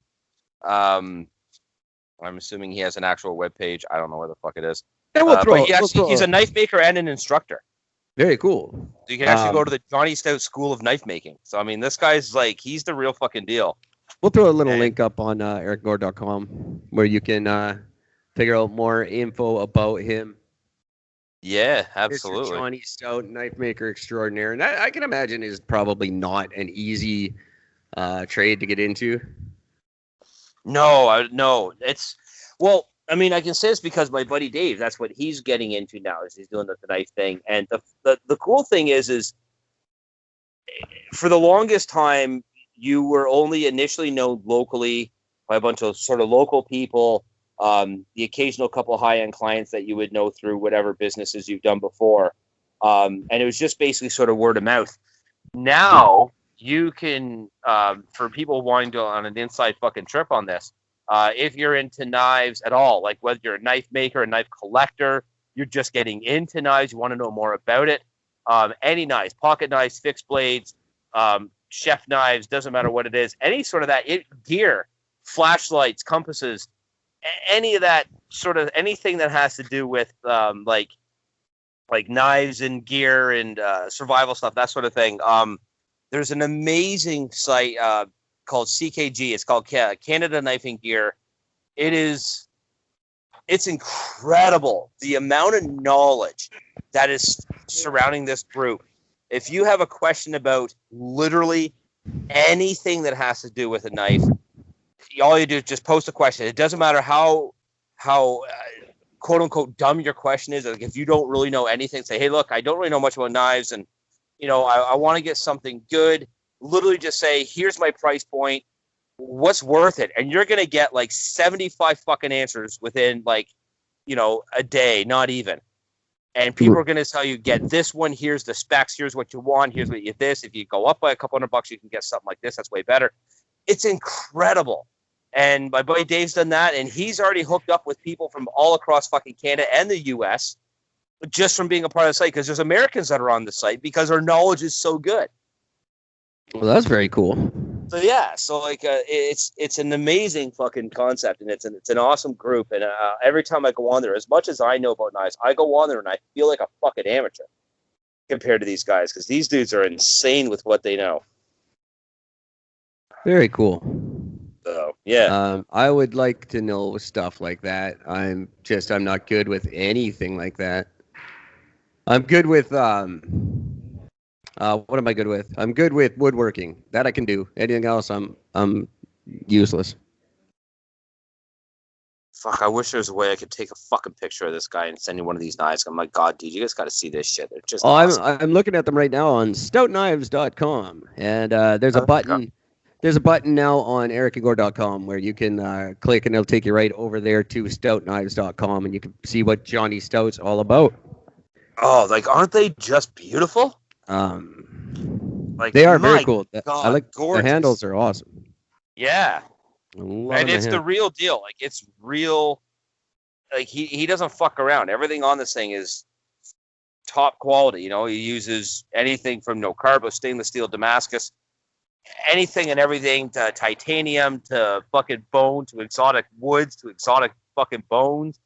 Speaker 1: I'm assuming he has an actual webpage. I don't know where the fuck it is. He's a knife maker and an instructor.
Speaker 2: Very cool.
Speaker 1: So you can actually go to the Johnny Stout School of Knife Making. So, this guy's he's the real fucking deal.
Speaker 2: We'll throw a little link up on ericgord.com where you can figure out more info about him.
Speaker 1: Yeah, absolutely.
Speaker 2: Mr. Johnny Stout, knife maker extraordinaire. And I can imagine is probably not an easy trade to get into.
Speaker 1: No. I can say this because my buddy Dave, that's what he's getting into now, is he's doing the knife thing. And the cool thing is for the longest time, you were only initially known locally by a bunch of sort of local people, the occasional couple high-end clients that you would know through whatever businesses you've done before. And it was just basically sort of word of mouth. Now you can, for people wanting to go on an inside fucking trip on this, If you're into knives at all, like whether you're a knife maker, a knife collector, you're just getting into knives, you want to know more about it. Any knives, pocket knives, fixed blades, chef knives, doesn't matter what it is, any sort of that gear, flashlights, compasses, any of that sort of anything that has to do with like knives and gear and survival stuff, that sort of thing. There's an amazing site called CKG. It's called Canada Knifing Gear. It's incredible the amount of knowledge that is surrounding this group. If you have a question about literally anything that has to do with a knife, all you do is just post a question. It doesn't matter how quote unquote dumb your question is. Like if you don't really know anything, say, hey, look, I don't really know much about knives, and I want to get something good. Literally just say, here's my price point. What's worth it? And you're gonna get like 75 fucking answers within like a day, not even. And people are going to tell you, get this one. Here's the specs. Here's what you want. Here's what you get this. If you go up by a couple $100, you can get something like this. That's way better. It's incredible. And my buddy Dave's done that. And he's already hooked up with people from all across fucking Canada and the U.S. just from being a part of the site. Because there's Americans that are on the site because our knowledge is so good.
Speaker 2: Well, that's very cool.
Speaker 1: So yeah, it's an amazing fucking concept, and it's an awesome group. And every time I go on there, as much as I know about knives, I go on there and I feel like a fucking amateur compared to these guys because these dudes are insane with what they know.
Speaker 2: Very cool.
Speaker 1: So yeah,
Speaker 2: I would like to know stuff like that. I'm not good with anything like that. I'm good with what am I good with? I'm good with woodworking. That I can do. Anything else, I'm useless.
Speaker 1: Fuck, I wish there was a way I could take a fucking picture of this guy and send you one of these knives. I'm like, God, dude, you guys got to see this shit. They're just awesome.
Speaker 2: I'm looking at them right now on stoutknives.com, and there's a button. God. There's a button now on ericandgord.com where you can click, and it'll take you right over there to stoutknives.com, and you can see what Johnny Stout's all about.
Speaker 1: Oh, like, aren't they just beautiful?
Speaker 2: Like they are very cool. God, I like gorgeous. The handles are awesome.
Speaker 1: Yeah, and it's the real deal. Like it's real. Like he doesn't fuck around. Everything on this thing is top quality. He uses anything from no carbo, stainless steel, Damascus, anything and everything to titanium to fucking bone to exotic woods to exotic fucking bones.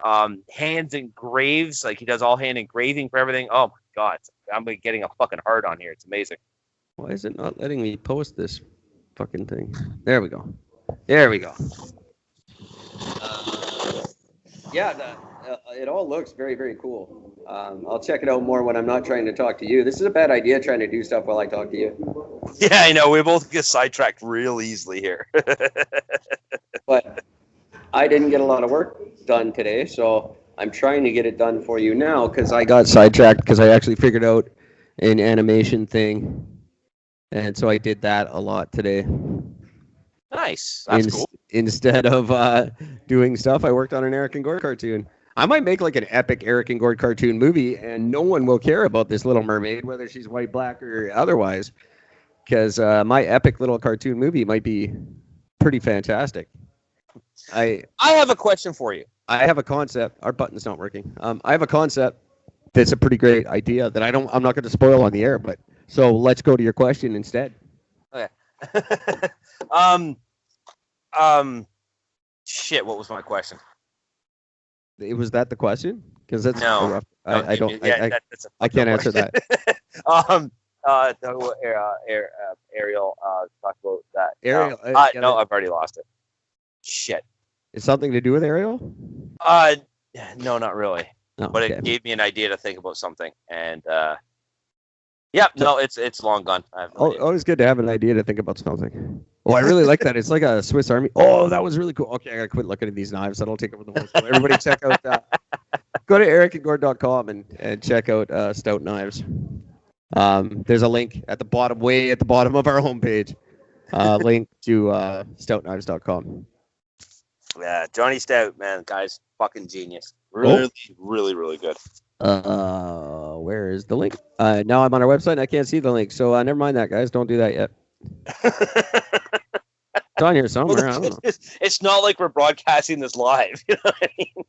Speaker 1: Hands engraves. Like he does all hand engraving for everything. Oh my God. I'm getting a fucking heart on here. It's amazing.
Speaker 2: Why is it not letting me post this fucking thing? There we go. There we go. Yeah, it all looks very, very cool. I'll check it out more when I'm not trying to talk to you. This is a bad idea trying to do stuff while I talk to you.
Speaker 1: Yeah, I know. We both get sidetracked real easily here.
Speaker 2: But I didn't get a lot of work done today, so I'm trying to get it done for you now because I got sidetracked because I actually figured out an animation thing. And so I did that a lot today.
Speaker 1: Nice. That's cool.
Speaker 2: Instead of doing stuff, I worked on an Eric and Gord cartoon. I might make like an epic Eric and Gord cartoon movie, and no one will care about this little mermaid, whether she's white, black, or otherwise, because my epic little cartoon movie might be pretty fantastic. I
Speaker 1: have a question for you.
Speaker 2: I have a concept. Our button's not working. I have a concept that's a pretty great idea that I'm not going to spoil on the air, but so let's go to your question instead.
Speaker 1: Okay. Shit, what was my question?
Speaker 2: Was that the question? Because that's
Speaker 1: no.
Speaker 2: rough. I don't. I can't answer that.
Speaker 1: Ariel talk about that.
Speaker 2: Ariel.
Speaker 1: No, I've already lost it. Shit.
Speaker 2: It's something to do with Ariel?
Speaker 1: No, not really.
Speaker 2: Oh,
Speaker 1: but
Speaker 2: okay.
Speaker 1: It gave me an idea to think about something, and yeah, no, it's long gone.
Speaker 2: Always good to have an idea to think about something. Oh, I really like that. It's like a Swiss Army. Oh, that was really cool. Okay, I gotta quit looking at these knives. That'll take over the whole show. Everybody check out go to ericandgord.com and check out Stout Knives. There's a link at the bottom, way at the bottom of our homepage. Link to stoutknives.com.
Speaker 1: Yeah, Johnny Stout, man, guy's fucking genius. Really, really, really good.
Speaker 2: Where is the link? Now I'm on our website and I can't see the link. So never mind that, guys. Don't do that yet. It's on here somewhere. I don't know.
Speaker 1: It's not like we're broadcasting this live. You know what I mean?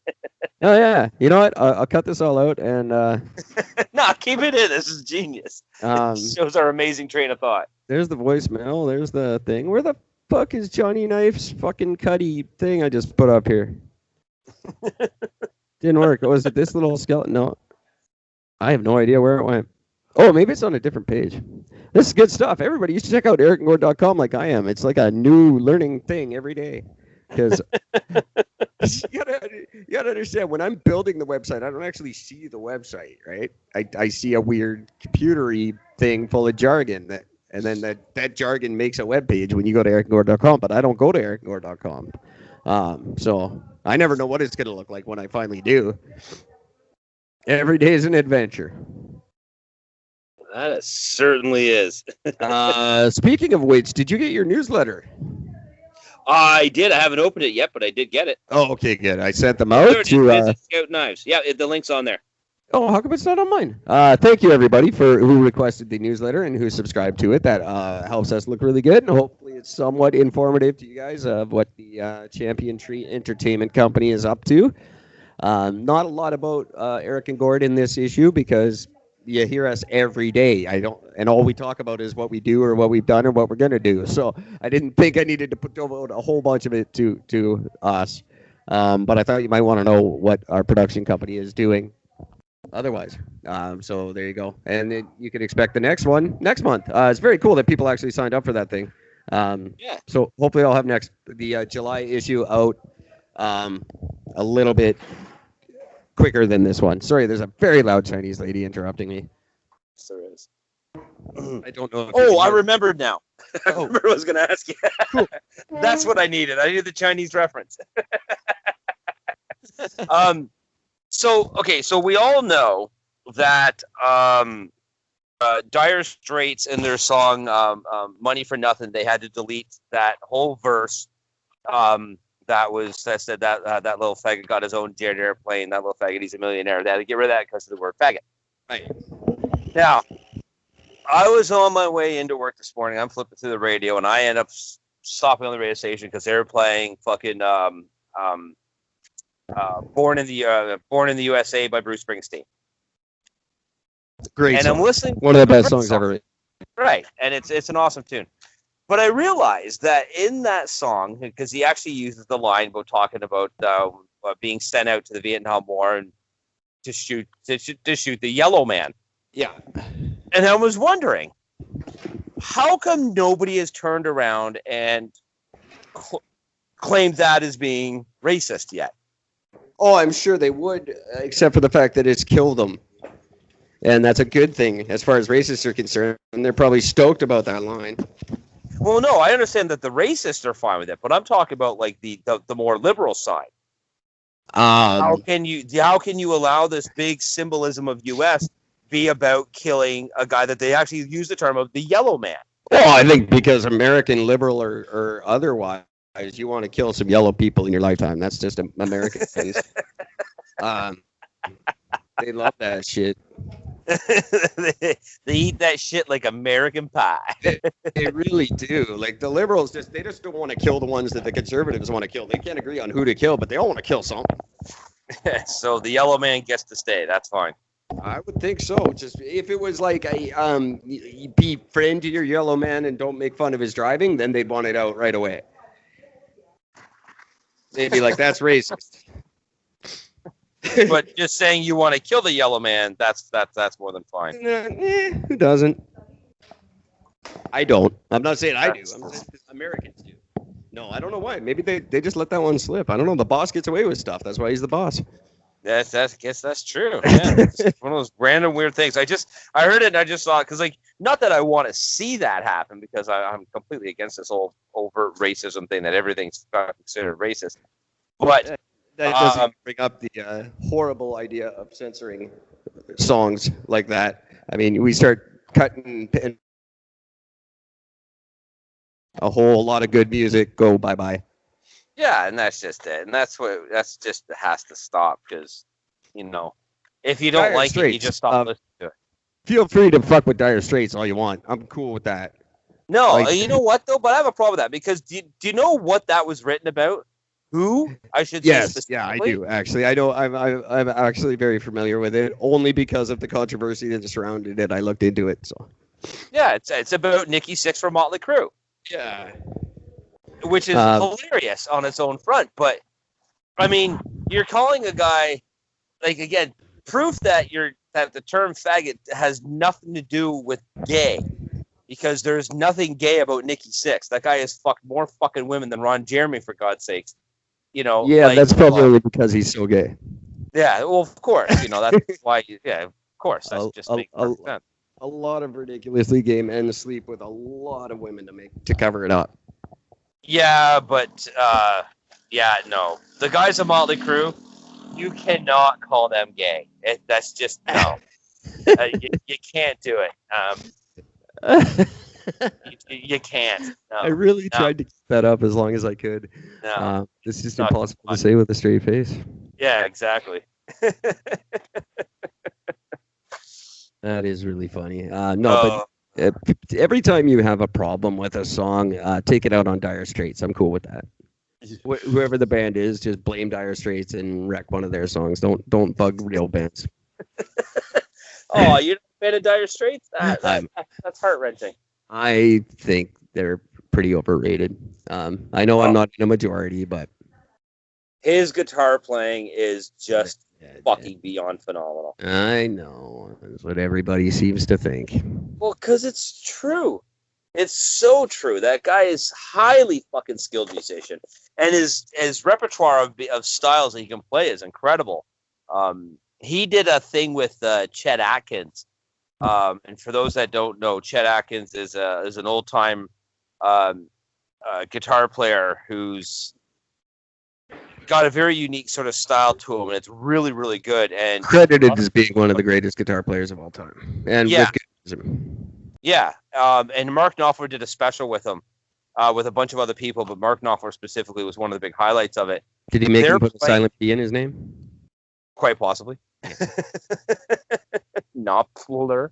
Speaker 2: Oh yeah. You know what? I'll cut this all out and.
Speaker 1: No, keep it in. This is genius. It shows our amazing train of thought.
Speaker 2: There's the voicemail. There's the thing. Where the fuck is Johnny Knife's fucking cutty thing I just put up here? Didn't work. Was it this little skeleton? No. I have no idea where it went. Oh, maybe it's on a different page. This is good stuff. Everybody, you should check out ericandgord.com like I am. It's like a new learning thing every day. Because you gotta understand, when I'm building the website, I don't actually see the website, right? I see a weird computery thing full of jargon and then that jargon makes a web page when you go to ericandgord.com, but I don't go to ericandgord.com. So I never know what it's gonna look like when I finally do. Every day is an adventure.
Speaker 1: That certainly is.
Speaker 2: Speaking of which, did you get your newsletter?
Speaker 1: I did. I haven't opened it yet, but I did get it.
Speaker 2: Oh, okay, good. I sent them out to
Speaker 1: Scout Knives. Yeah, the link's on there.
Speaker 2: Oh, how come it's not on mine? Thank you, everybody, for who requested the newsletter and who subscribed to it. That helps us look really good, and hopefully it's somewhat informative to you guys of what the Champion Tree Entertainment Company is up to. Not a lot about Eric and Gord in this issue because you hear us every day. And all we talk about is what we do or what we've done or what we're gonna do. So I didn't think I needed to put out a whole bunch of it to us. But I thought you might want to know what our production company is doing. Otherwise, so there you go, and then you can expect the next one next month. It's very cool that people actually signed up for that thing.
Speaker 1: Yeah.
Speaker 2: So hopefully I'll have the July issue out a little bit quicker than this one. Sorry, there's a very loud Chinese lady interrupting me.
Speaker 1: Yes, there is.
Speaker 2: I don't know.
Speaker 1: I remembered now. I remember what I was going to ask you. Cool. That's what I needed. I needed the Chinese reference. So we all know that Dire Straits in their song "Money for Nothing," they had to delete that whole verse. That said that little faggot got his own jet airplane. That little faggot, he's a millionaire. They had to get rid of that because of the word faggot. Right. Now, I was on my way into work this morning. I'm flipping through the radio, and I end up stopping on the radio station because they were playing fucking Born in the USA by Bruce Springsteen.
Speaker 2: Great
Speaker 1: and
Speaker 2: song.
Speaker 1: I'm listening.
Speaker 2: One of the best songs ever.
Speaker 1: Right, and it's an awesome tune. But I realized that in that song, because he actually uses the line about talking about being sent out to the Vietnam War and to shoot the yellow man.
Speaker 2: Yeah.
Speaker 1: And I was wondering, how come nobody has turned around and claimed that as being racist yet?
Speaker 2: Oh, I'm sure they would, except for the fact that it's killed them. And that's a good thing as far as racists are concerned. And they're probably stoked about that line.
Speaker 1: Well, no, I understand that the racists are fine with it, but I'm talking about like the more liberal side. How can you allow this big symbolism of U.S. be about killing a guy that they actually use the term of the yellow man?
Speaker 2: Well, I think because American liberal or otherwise, you want to kill some yellow people in your lifetime. That's just American things. They love that shit.
Speaker 1: They eat that shit like American pie.
Speaker 2: They really do. Like the liberals, they just don't want to kill the ones that the conservatives want to kill. They can't agree on who to kill, but they all want to kill something.
Speaker 1: So the yellow man gets to stay. That's fine.
Speaker 2: I would think so. Just if it was like you be friend to your yellow man and don't make fun of his driving, then they'd want it out right away. They'd be like, that's racist.
Speaker 1: But just saying you want to kill the yellow man, that's more than fine.
Speaker 2: Who doesn't? I don't. I'm not saying I do. I'm saying Americans do. No, I don't know why. Maybe they just let that one slip. I don't know. The boss gets away with stuff. That's why he's the boss.
Speaker 1: I guess that's true. Yeah, it's one of those random weird things. I heard it and I just saw it because, like, not that I want to see that happen because I'm completely against this whole overt racism thing that everything's considered racist. But
Speaker 2: that doesn't bring up the horrible idea of censoring songs like that. I mean, we start cutting a whole lot of good music go bye-bye.
Speaker 1: Yeah, and that's just it. And that's just has to stop because, if you don't like it, you just stop listening to it.
Speaker 2: Feel free to fuck with Dire Straits all you want. I'm cool with that.
Speaker 1: No,
Speaker 2: Like,
Speaker 1: you know what though? But I have a problem with that because do you know what that was written about? Who I should say
Speaker 2: yes,
Speaker 1: specifically?
Speaker 2: yeah, I do actually. I know. I'm actually very familiar with it, only because of the controversy that surrounded it. I looked into it, so.
Speaker 1: Yeah, it's about Nikki Sixx from Motley Crue.
Speaker 2: Yeah.
Speaker 1: Which is hilarious on its own front. But I mean, you're calling a guy like again proof that the term faggot has nothing to do with gay. Because there's nothing gay about Nikki Sixx. That guy has fucked more fucking women than Ron Jeremy, for God's sakes. You know.
Speaker 2: Yeah,
Speaker 1: like,
Speaker 2: that's probably because he's so gay.
Speaker 1: Yeah, well, of course. You know, that's why. Yeah, of course. That's just makes perfect sense.
Speaker 2: A lot of ridiculously gay men sleep with a lot of women to cover it up.
Speaker 1: Yeah, but no. The guys of Motley Crue, you cannot call them gay. That's just no. You can't do it. You can't. No,
Speaker 2: I really tried to keep that up as long as I could.
Speaker 1: No,
Speaker 2: it's just impossible to say with a straight face.
Speaker 1: Yeah, exactly.
Speaker 2: That is really funny. But every time you have a problem with a song, take it out on Dire Straits. I'm cool with that. Whoever the band is, just blame Dire Straits and wreck one of their songs. Don't bug real bands.
Speaker 1: Oh, you're not a fan of Dire Straits? That's heart-wrenching.
Speaker 2: I think they're pretty overrated. I know I'm not in a majority, but
Speaker 1: his guitar playing is just fucking beyond phenomenal.
Speaker 2: I know. That's what everybody seems to think.
Speaker 1: Well, because it's true. It's so true. That guy is highly fucking skilled musician. And his repertoire of styles that he can play is incredible. He did a thing with Chet Atkins. And for those that don't know, Chet Atkins is an old-time guitar player who's got a very unique sort of style to him, and it's really, really good. And
Speaker 2: credited as being one of the greatest guitar players of all time. And
Speaker 1: yeah,
Speaker 2: yeah.
Speaker 1: And Mark Knopfler did a special with him, with a bunch of other people, but Mark Knopfler specifically was one of the big highlights of it.
Speaker 2: Did he make him put a silent P in his name?
Speaker 1: Quite possibly. Knoppfler.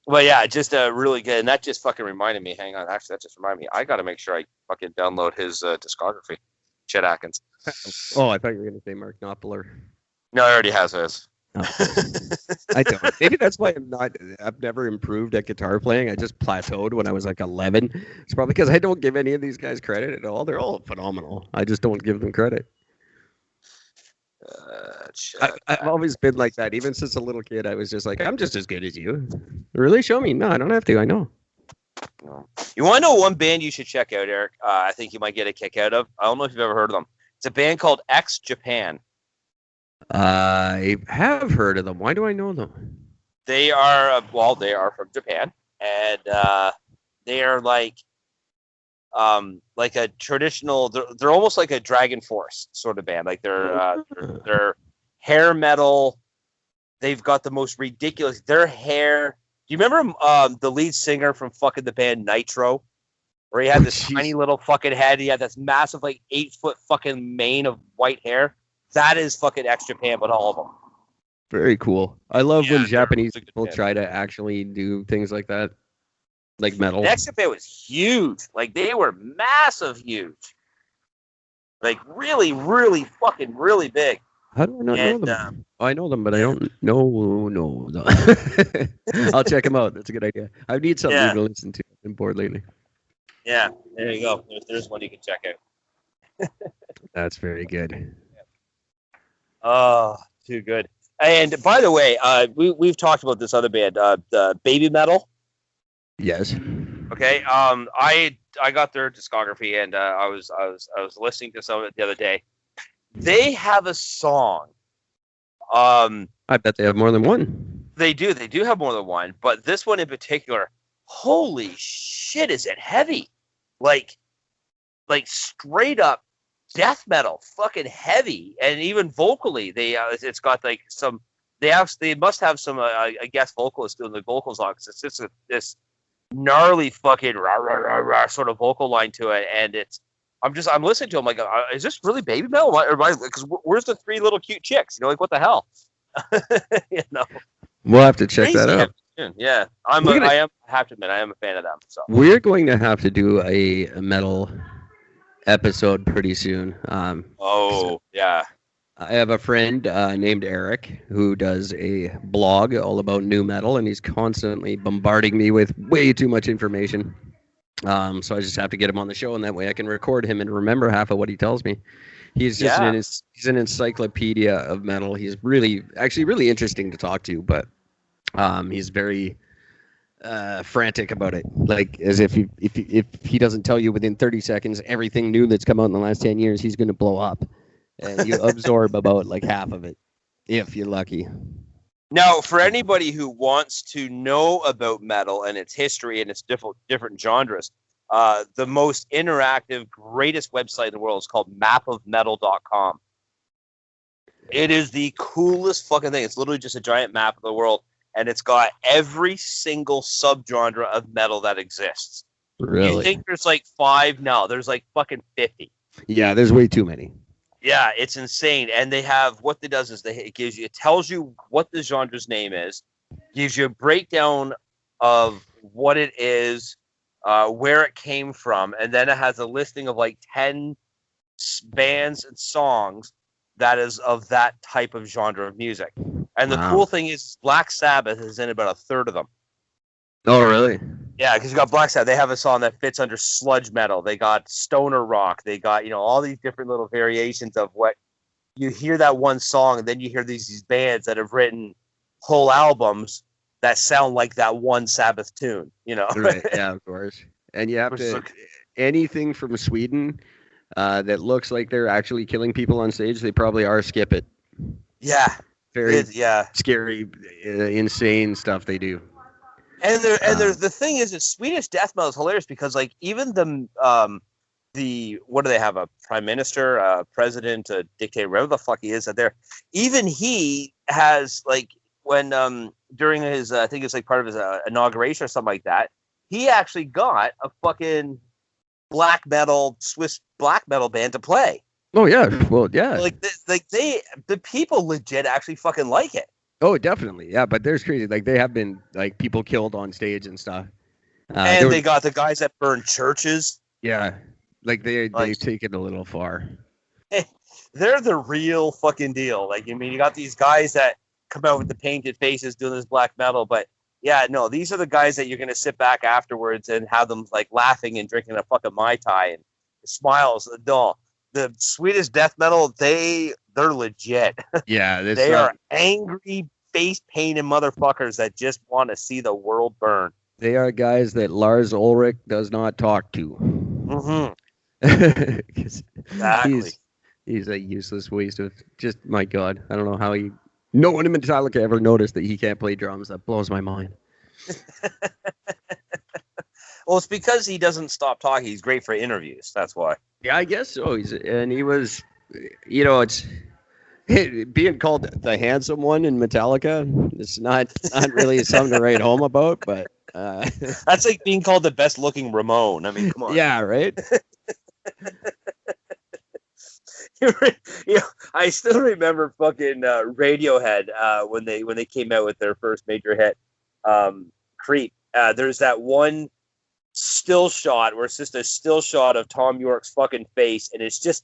Speaker 1: Well, yeah, just really good, and that just fucking reminded me. Hang on, actually, that just reminded me. I got to make sure I fucking download his discography. Chet Atkins.
Speaker 2: Oh, I thought you were going to say Mark Knoppfler.
Speaker 1: No, I already has his.
Speaker 2: Oh. I don't. Maybe that's why I've never improved at guitar playing. I just plateaued when I was like 11. It's probably because I don't give any of these guys credit at all. They're all phenomenal. I just don't give them credit. I've always been like that. Even since a little kid, I was just like, I'm just as good as you. Really? Show me. No, I don't have to. I know.
Speaker 1: You want to know one band you should check out, Eric? I think you might get a kick out of. I don't know if you've ever heard of them. It's a band called X Japan.
Speaker 2: I have heard of them. Why do I know them?
Speaker 1: They are from Japan, and they are like a traditional. They're almost like a Dragon Force sort of band. Like they're hair metal. They've got the most ridiculous. Their hair. Do you remember the lead singer from fucking the band Nitro, where he had this tiny little fucking head? He had this massive 8-foot fucking mane of white hair. That is fucking X Japan, but all of them.
Speaker 2: Very cool. I love when Japanese people try to actually do things like that, like metal.
Speaker 1: X Japan was huge. Like they were massive, huge. Like really, really fucking really big.
Speaker 2: How do I not know them? I know them, but I don't know. I'll check them out. That's a good idea. I need something to listen to. I'm bored lately. Yeah,
Speaker 1: there you go. There's one you can check out.
Speaker 2: That's very good.
Speaker 1: Oh, too good. And by the way, we've talked about this other band, the Baby Metal.
Speaker 2: Yes.
Speaker 1: Okay. I got their discography, and I was listening to some of it the other day. They have a song.
Speaker 2: I bet they have more than one.
Speaker 1: They do. They do have more than one, but this one in particular, holy shit, is it heavy? Like straight up death metal, fucking heavy, and even vocally, it's got like some. They must have some I guess vocalists doing the vocals on, because it's just this gnarly fucking rah, rah, rah, rah, sort of vocal line to it, and I'm listening to them like, is this really Baby Metal? Because where's the 3 little cute chicks? Like what the hell?
Speaker 2: We'll have to check that out.
Speaker 1: Yeah, I have to admit, I am a fan of them. So
Speaker 2: We're going to have to do a metal episode pretty soon.
Speaker 1: yeah.
Speaker 2: I have a friend named Eric who does a blog all about new metal, and he's constantly bombarding me with way too much information. So I just have to get him on the show, and that way I can record him and remember half of what he tells me. He's just he's an encyclopedia of metal. He's really interesting to talk to, but he's very frantic about it, like as if he doesn't tell you within 30 seconds everything new that's come out in the last 10 years, he's going to blow up, and you absorb about like half of it if you're lucky.
Speaker 1: Now, for anybody who wants to know about metal and its history and its different genres, the most interactive, greatest website in the world is called mapofmetal.com. It is the coolest fucking thing. It's literally just a giant map of the world, and it's got every single subgenre of metal that exists.
Speaker 2: Really?
Speaker 1: You think there's like 5? No, there's like fucking 50.
Speaker 2: Yeah, there's way too many.
Speaker 1: Yeah, it's insane. And they have, what it does is it tells you what the genre's name is, gives you a breakdown of what it is, where it came from, and then it has a listing of like 10 bands and songs that is of that type of genre of music. And the cool thing is Black Sabbath is in about a third of them.
Speaker 2: Oh, really?
Speaker 1: Yeah, because you got Black Sabbath. They have a song that fits under sludge metal. They got stoner rock. They got, all these different little variations of what you hear that one song, and then you hear these bands that have written whole albums that sound like that one Sabbath tune,
Speaker 2: Right, yeah, of course. And you have to, anything from Sweden that looks like they're actually killing people on stage, they probably are. Skip it.
Speaker 1: Yeah.
Speaker 2: Very scary, insane stuff they do.
Speaker 1: And there's the thing is that Swedish death metal is hilarious because like even the what do they have, a prime minister, a president, a dictator, whatever the fuck he is out there, even he has like when during his I think it's like part of his inauguration or something like that, he actually got a fucking Swiss black metal band to play.
Speaker 2: Oh yeah, well yeah.
Speaker 1: The people legit actually fucking like it.
Speaker 2: Oh, definitely, yeah. But there's crazy, like they have been like people killed on stage and stuff.
Speaker 1: And they got the guys that burn churches.
Speaker 2: Yeah, like they take it a little far.
Speaker 1: They're the real fucking deal. Like you got these guys that come out with the painted faces doing this black metal, but yeah, no, these are the guys that you're gonna sit back afterwards and have them like laughing and drinking a fucking Mai Tai and smiles. No. The Swedish death metal, they're legit.
Speaker 2: Yeah,
Speaker 1: they are angry, face-painted motherfuckers that just want to see the world burn.
Speaker 2: They are guys that Lars Ulrich does not talk to.
Speaker 1: Mm-hmm. Exactly.
Speaker 2: He's a useless waste of just, my God. I don't know how no one in Metallica ever noticed that he can't play drums. That blows my mind.
Speaker 1: Well, it's because he doesn't stop talking. He's great for interviews. That's why.
Speaker 2: Yeah, I guess so. He was, it's being called the handsome one in Metallica. It's not really something to write home about, but
Speaker 1: that's like being called the best looking Ramon. I mean, come on.
Speaker 2: Yeah, right.
Speaker 1: I still remember fucking Radiohead when they came out with their first major hit, Creep. There's that one still shot where it's just a still shot of Tom York's fucking face, and it's just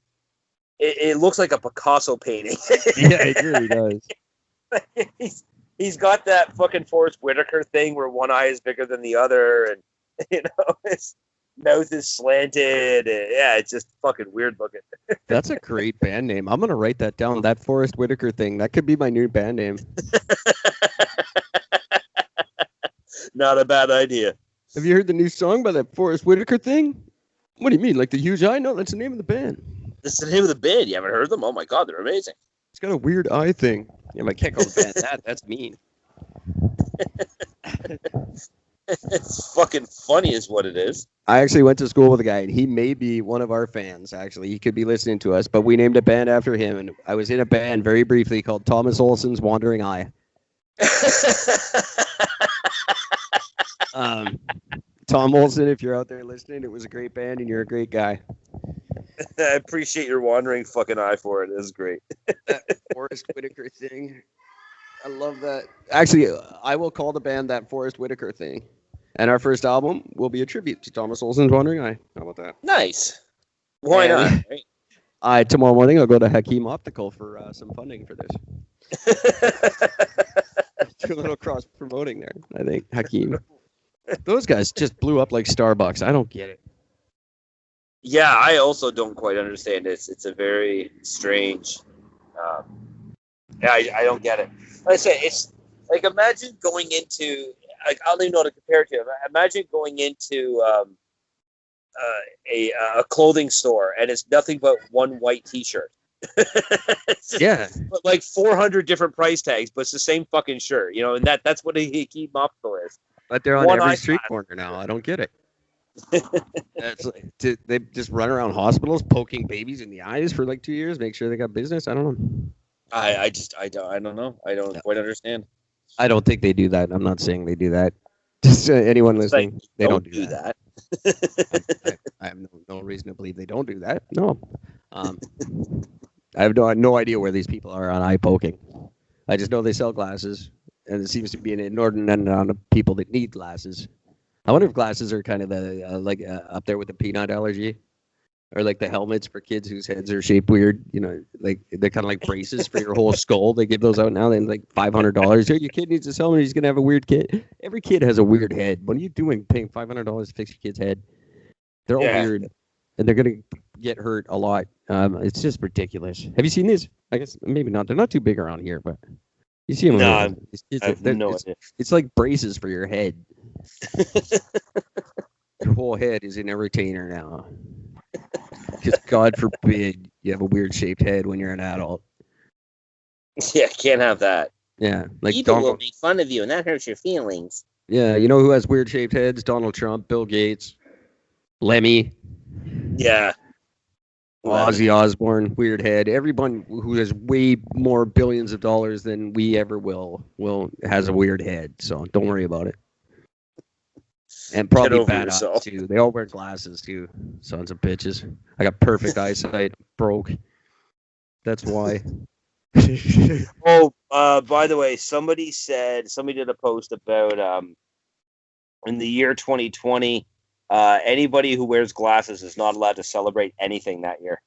Speaker 1: it looks like a Picasso painting.
Speaker 2: Yeah, it really does.
Speaker 1: He's got that fucking Forrest Whitaker thing where one eye is bigger than the other, and his mouth is slanted. And, yeah, it's just fucking weird looking.
Speaker 2: That's a great band name. I'm gonna write that down. That Forrest Whitaker thing. That could be my new band name.
Speaker 1: Not a bad idea.
Speaker 2: Have you heard the new song by that Forrest Whitaker thing? What do you mean? Like the huge eye? No, that's the name of the band.
Speaker 1: That's the name of the band. You haven't heard them? Oh my God, they're amazing.
Speaker 2: It's got a weird eye thing. Yeah, but I can't call the band that. That's mean.
Speaker 1: It's fucking funny is what it is.
Speaker 2: I actually went to school with a guy, and he may be one of our fans, actually. He could be listening to us, but we named a band after him, and I was in a band very briefly called Thomas Olson's Wandering Eye. Tom Olson, if you're out there listening, it was a great band, and you're a great guy.
Speaker 1: I appreciate your wandering fucking eye for it. It is great.
Speaker 2: That Forrest Whitaker thing. I love that. Actually, I will call the band that Forrest Whitaker thing. And our first album will be a tribute to Thomas Olsen's Wandering Eye. How about that?
Speaker 1: Nice. Why not? Right?
Speaker 2: Tomorrow morning, I'll go to Hakeem Optical for some funding for this. Do a little cross-promoting there, I think, Hakeem. Those guys just blew up like Starbucks. I don't get it.
Speaker 1: Yeah, I also don't quite understand this. It's a very strange... I don't get it. Like I say, it's like imagine going into like I don't even know what to compare it to. Imagine going into a clothing store and it's nothing but one white T-shirt.
Speaker 2: Yeah,
Speaker 1: but like 400 different price tags, but it's the same fucking shirt, you know. And that's what a key Knoppfler is.
Speaker 2: But they're on every street corner now. I don't get it. It's like, they just run around hospitals poking babies in the eyes for like 2 years, make sure they got business. I don't know.
Speaker 1: I don't know. I don't quite understand.
Speaker 2: I don't think they do that. I'm not saying they do that. Just anyone listening,
Speaker 1: like,
Speaker 2: they don't do that. I have no reason to believe they don't do that. No. I have no idea where these people are on eye poking. I just know they sell glasses, and it seems to be an inordinate amount of people that need glasses. I wonder if glasses are kind of up there with the peanut allergy. Or like the helmets for kids whose heads are shaped weird, you know, like they're kind of like braces for your whole skull. They give those out now. They're like $500. Your kid needs this helmet. He's gonna have a weird kid. Every kid has a weird head. What are you doing paying $500 to fix your kid's head? They're all weird, and they're gonna get hurt a lot. It's just ridiculous. Have you seen these? I guess maybe not. They're not too big around here, but you see them.
Speaker 1: No, it's
Speaker 2: like braces for your head. Your whole head is in a retainer now. Just God forbid you have a weird shaped head when you're an adult.
Speaker 1: Yeah, can't have that.
Speaker 2: Yeah, like
Speaker 1: people will make fun of you, and that hurts your feelings.
Speaker 2: Yeah, you know who has weird shaped heads? Donald Trump, Bill Gates, Lemmy.
Speaker 1: Yeah.
Speaker 2: Ozzy Osbourne, weird head. Everyone who has way more billions of dollars than we ever will has a weird head. So don't worry about it. And probably bad eyes too. They all wear glasses too. Sons of bitches. I got perfect eyesight. Broke. That's why.
Speaker 1: By the way, somebody did a post about in the year 2020, anybody who wears glasses is not allowed to celebrate anything that year.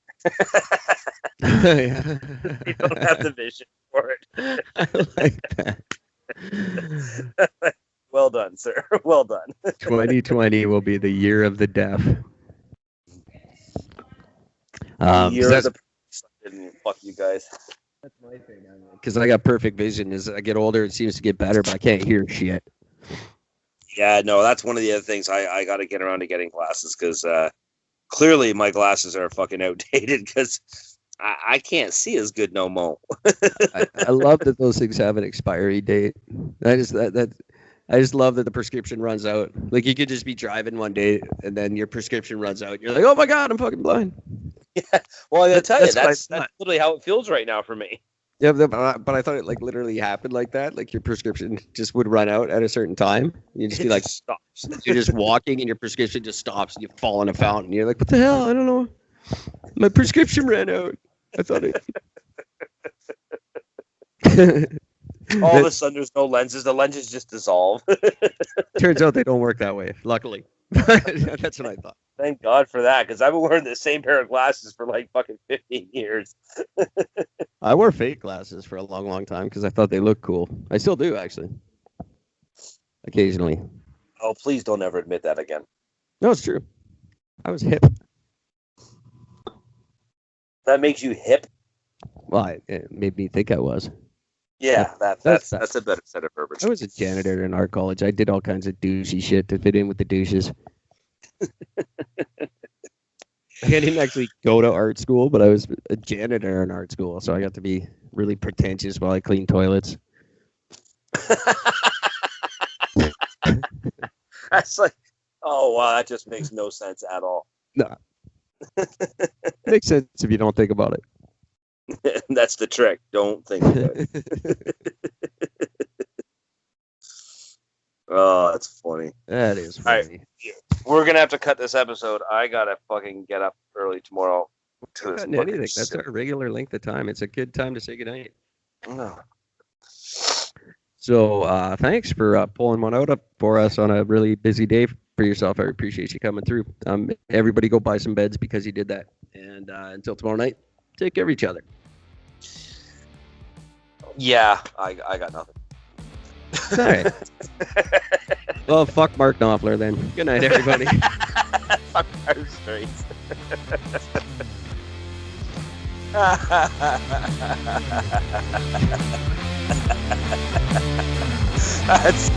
Speaker 2: Yeah.
Speaker 1: You don't have the vision for it.
Speaker 2: I like that.
Speaker 1: Well done, sir. Well done.
Speaker 2: 2020 will be the year of the deaf.
Speaker 1: Fuck you guys.
Speaker 2: That's my thing. Because I got perfect vision. As I get older, it seems to get better, but I can't hear shit.
Speaker 1: Yeah, no, that's one of the other things. I got to get around to getting glasses because clearly my glasses are fucking outdated because I can't see as good no more.
Speaker 2: I love that those things have an expiry date. I just love that the prescription runs out. Like you could just be driving one day and then your prescription runs out. You're like, oh my God, I'm fucking blind.
Speaker 1: Yeah. Well, I gotta tell you, that's literally how it feels right now for me.
Speaker 2: Yeah, but I thought it like literally happened like that. Like your prescription just would run out at a certain time. You just be like,
Speaker 1: stops.
Speaker 2: You're just walking and your prescription just stops and you fall in a fountain. You're like, what the hell? I don't know. My prescription ran out. I thought it.
Speaker 1: All of a sudden, there's no lenses. The lenses just dissolve.
Speaker 2: Turns out they don't work that way, luckily. That's what I thought.
Speaker 1: Thank God for that, because I've been wearing the same pair of glasses for like fucking 15 years.
Speaker 2: I wore fake glasses for a long, long time because I thought they looked cool. I still do, actually. Occasionally.
Speaker 1: Oh, please don't ever admit that again.
Speaker 2: No, it's true. I was hip.
Speaker 1: That makes you hip?
Speaker 2: Well, it made me think I was.
Speaker 1: Yeah, that's a better set of verbiage.
Speaker 2: I was a janitor in art college. I did all kinds of douchey shit to fit in with the douches. I didn't actually go to art school, but I was a janitor in art school, so I got to be really pretentious while I cleaned toilets.
Speaker 1: That's like, oh wow, that just makes no sense at all.
Speaker 2: No. Makes sense if you don't think about it.
Speaker 1: That's the trick. Don't think about it. Oh, that's funny.
Speaker 2: That is funny.
Speaker 1: All right. We're going to have to cut this episode. I got to fucking get up early tomorrow.
Speaker 2: Anything. That's our regular length of time. It's a good time to say goodnight.
Speaker 1: No.
Speaker 2: So thanks for pulling one out for us on a really busy day for yourself. I appreciate you coming through. Everybody go buy some beds because you did that. And until tomorrow night, take care of each other.
Speaker 1: Yeah, I got nothing.
Speaker 2: All right. Well, fuck Mark Knoppfler then. Good night, everybody.
Speaker 1: Fuck our streets. That's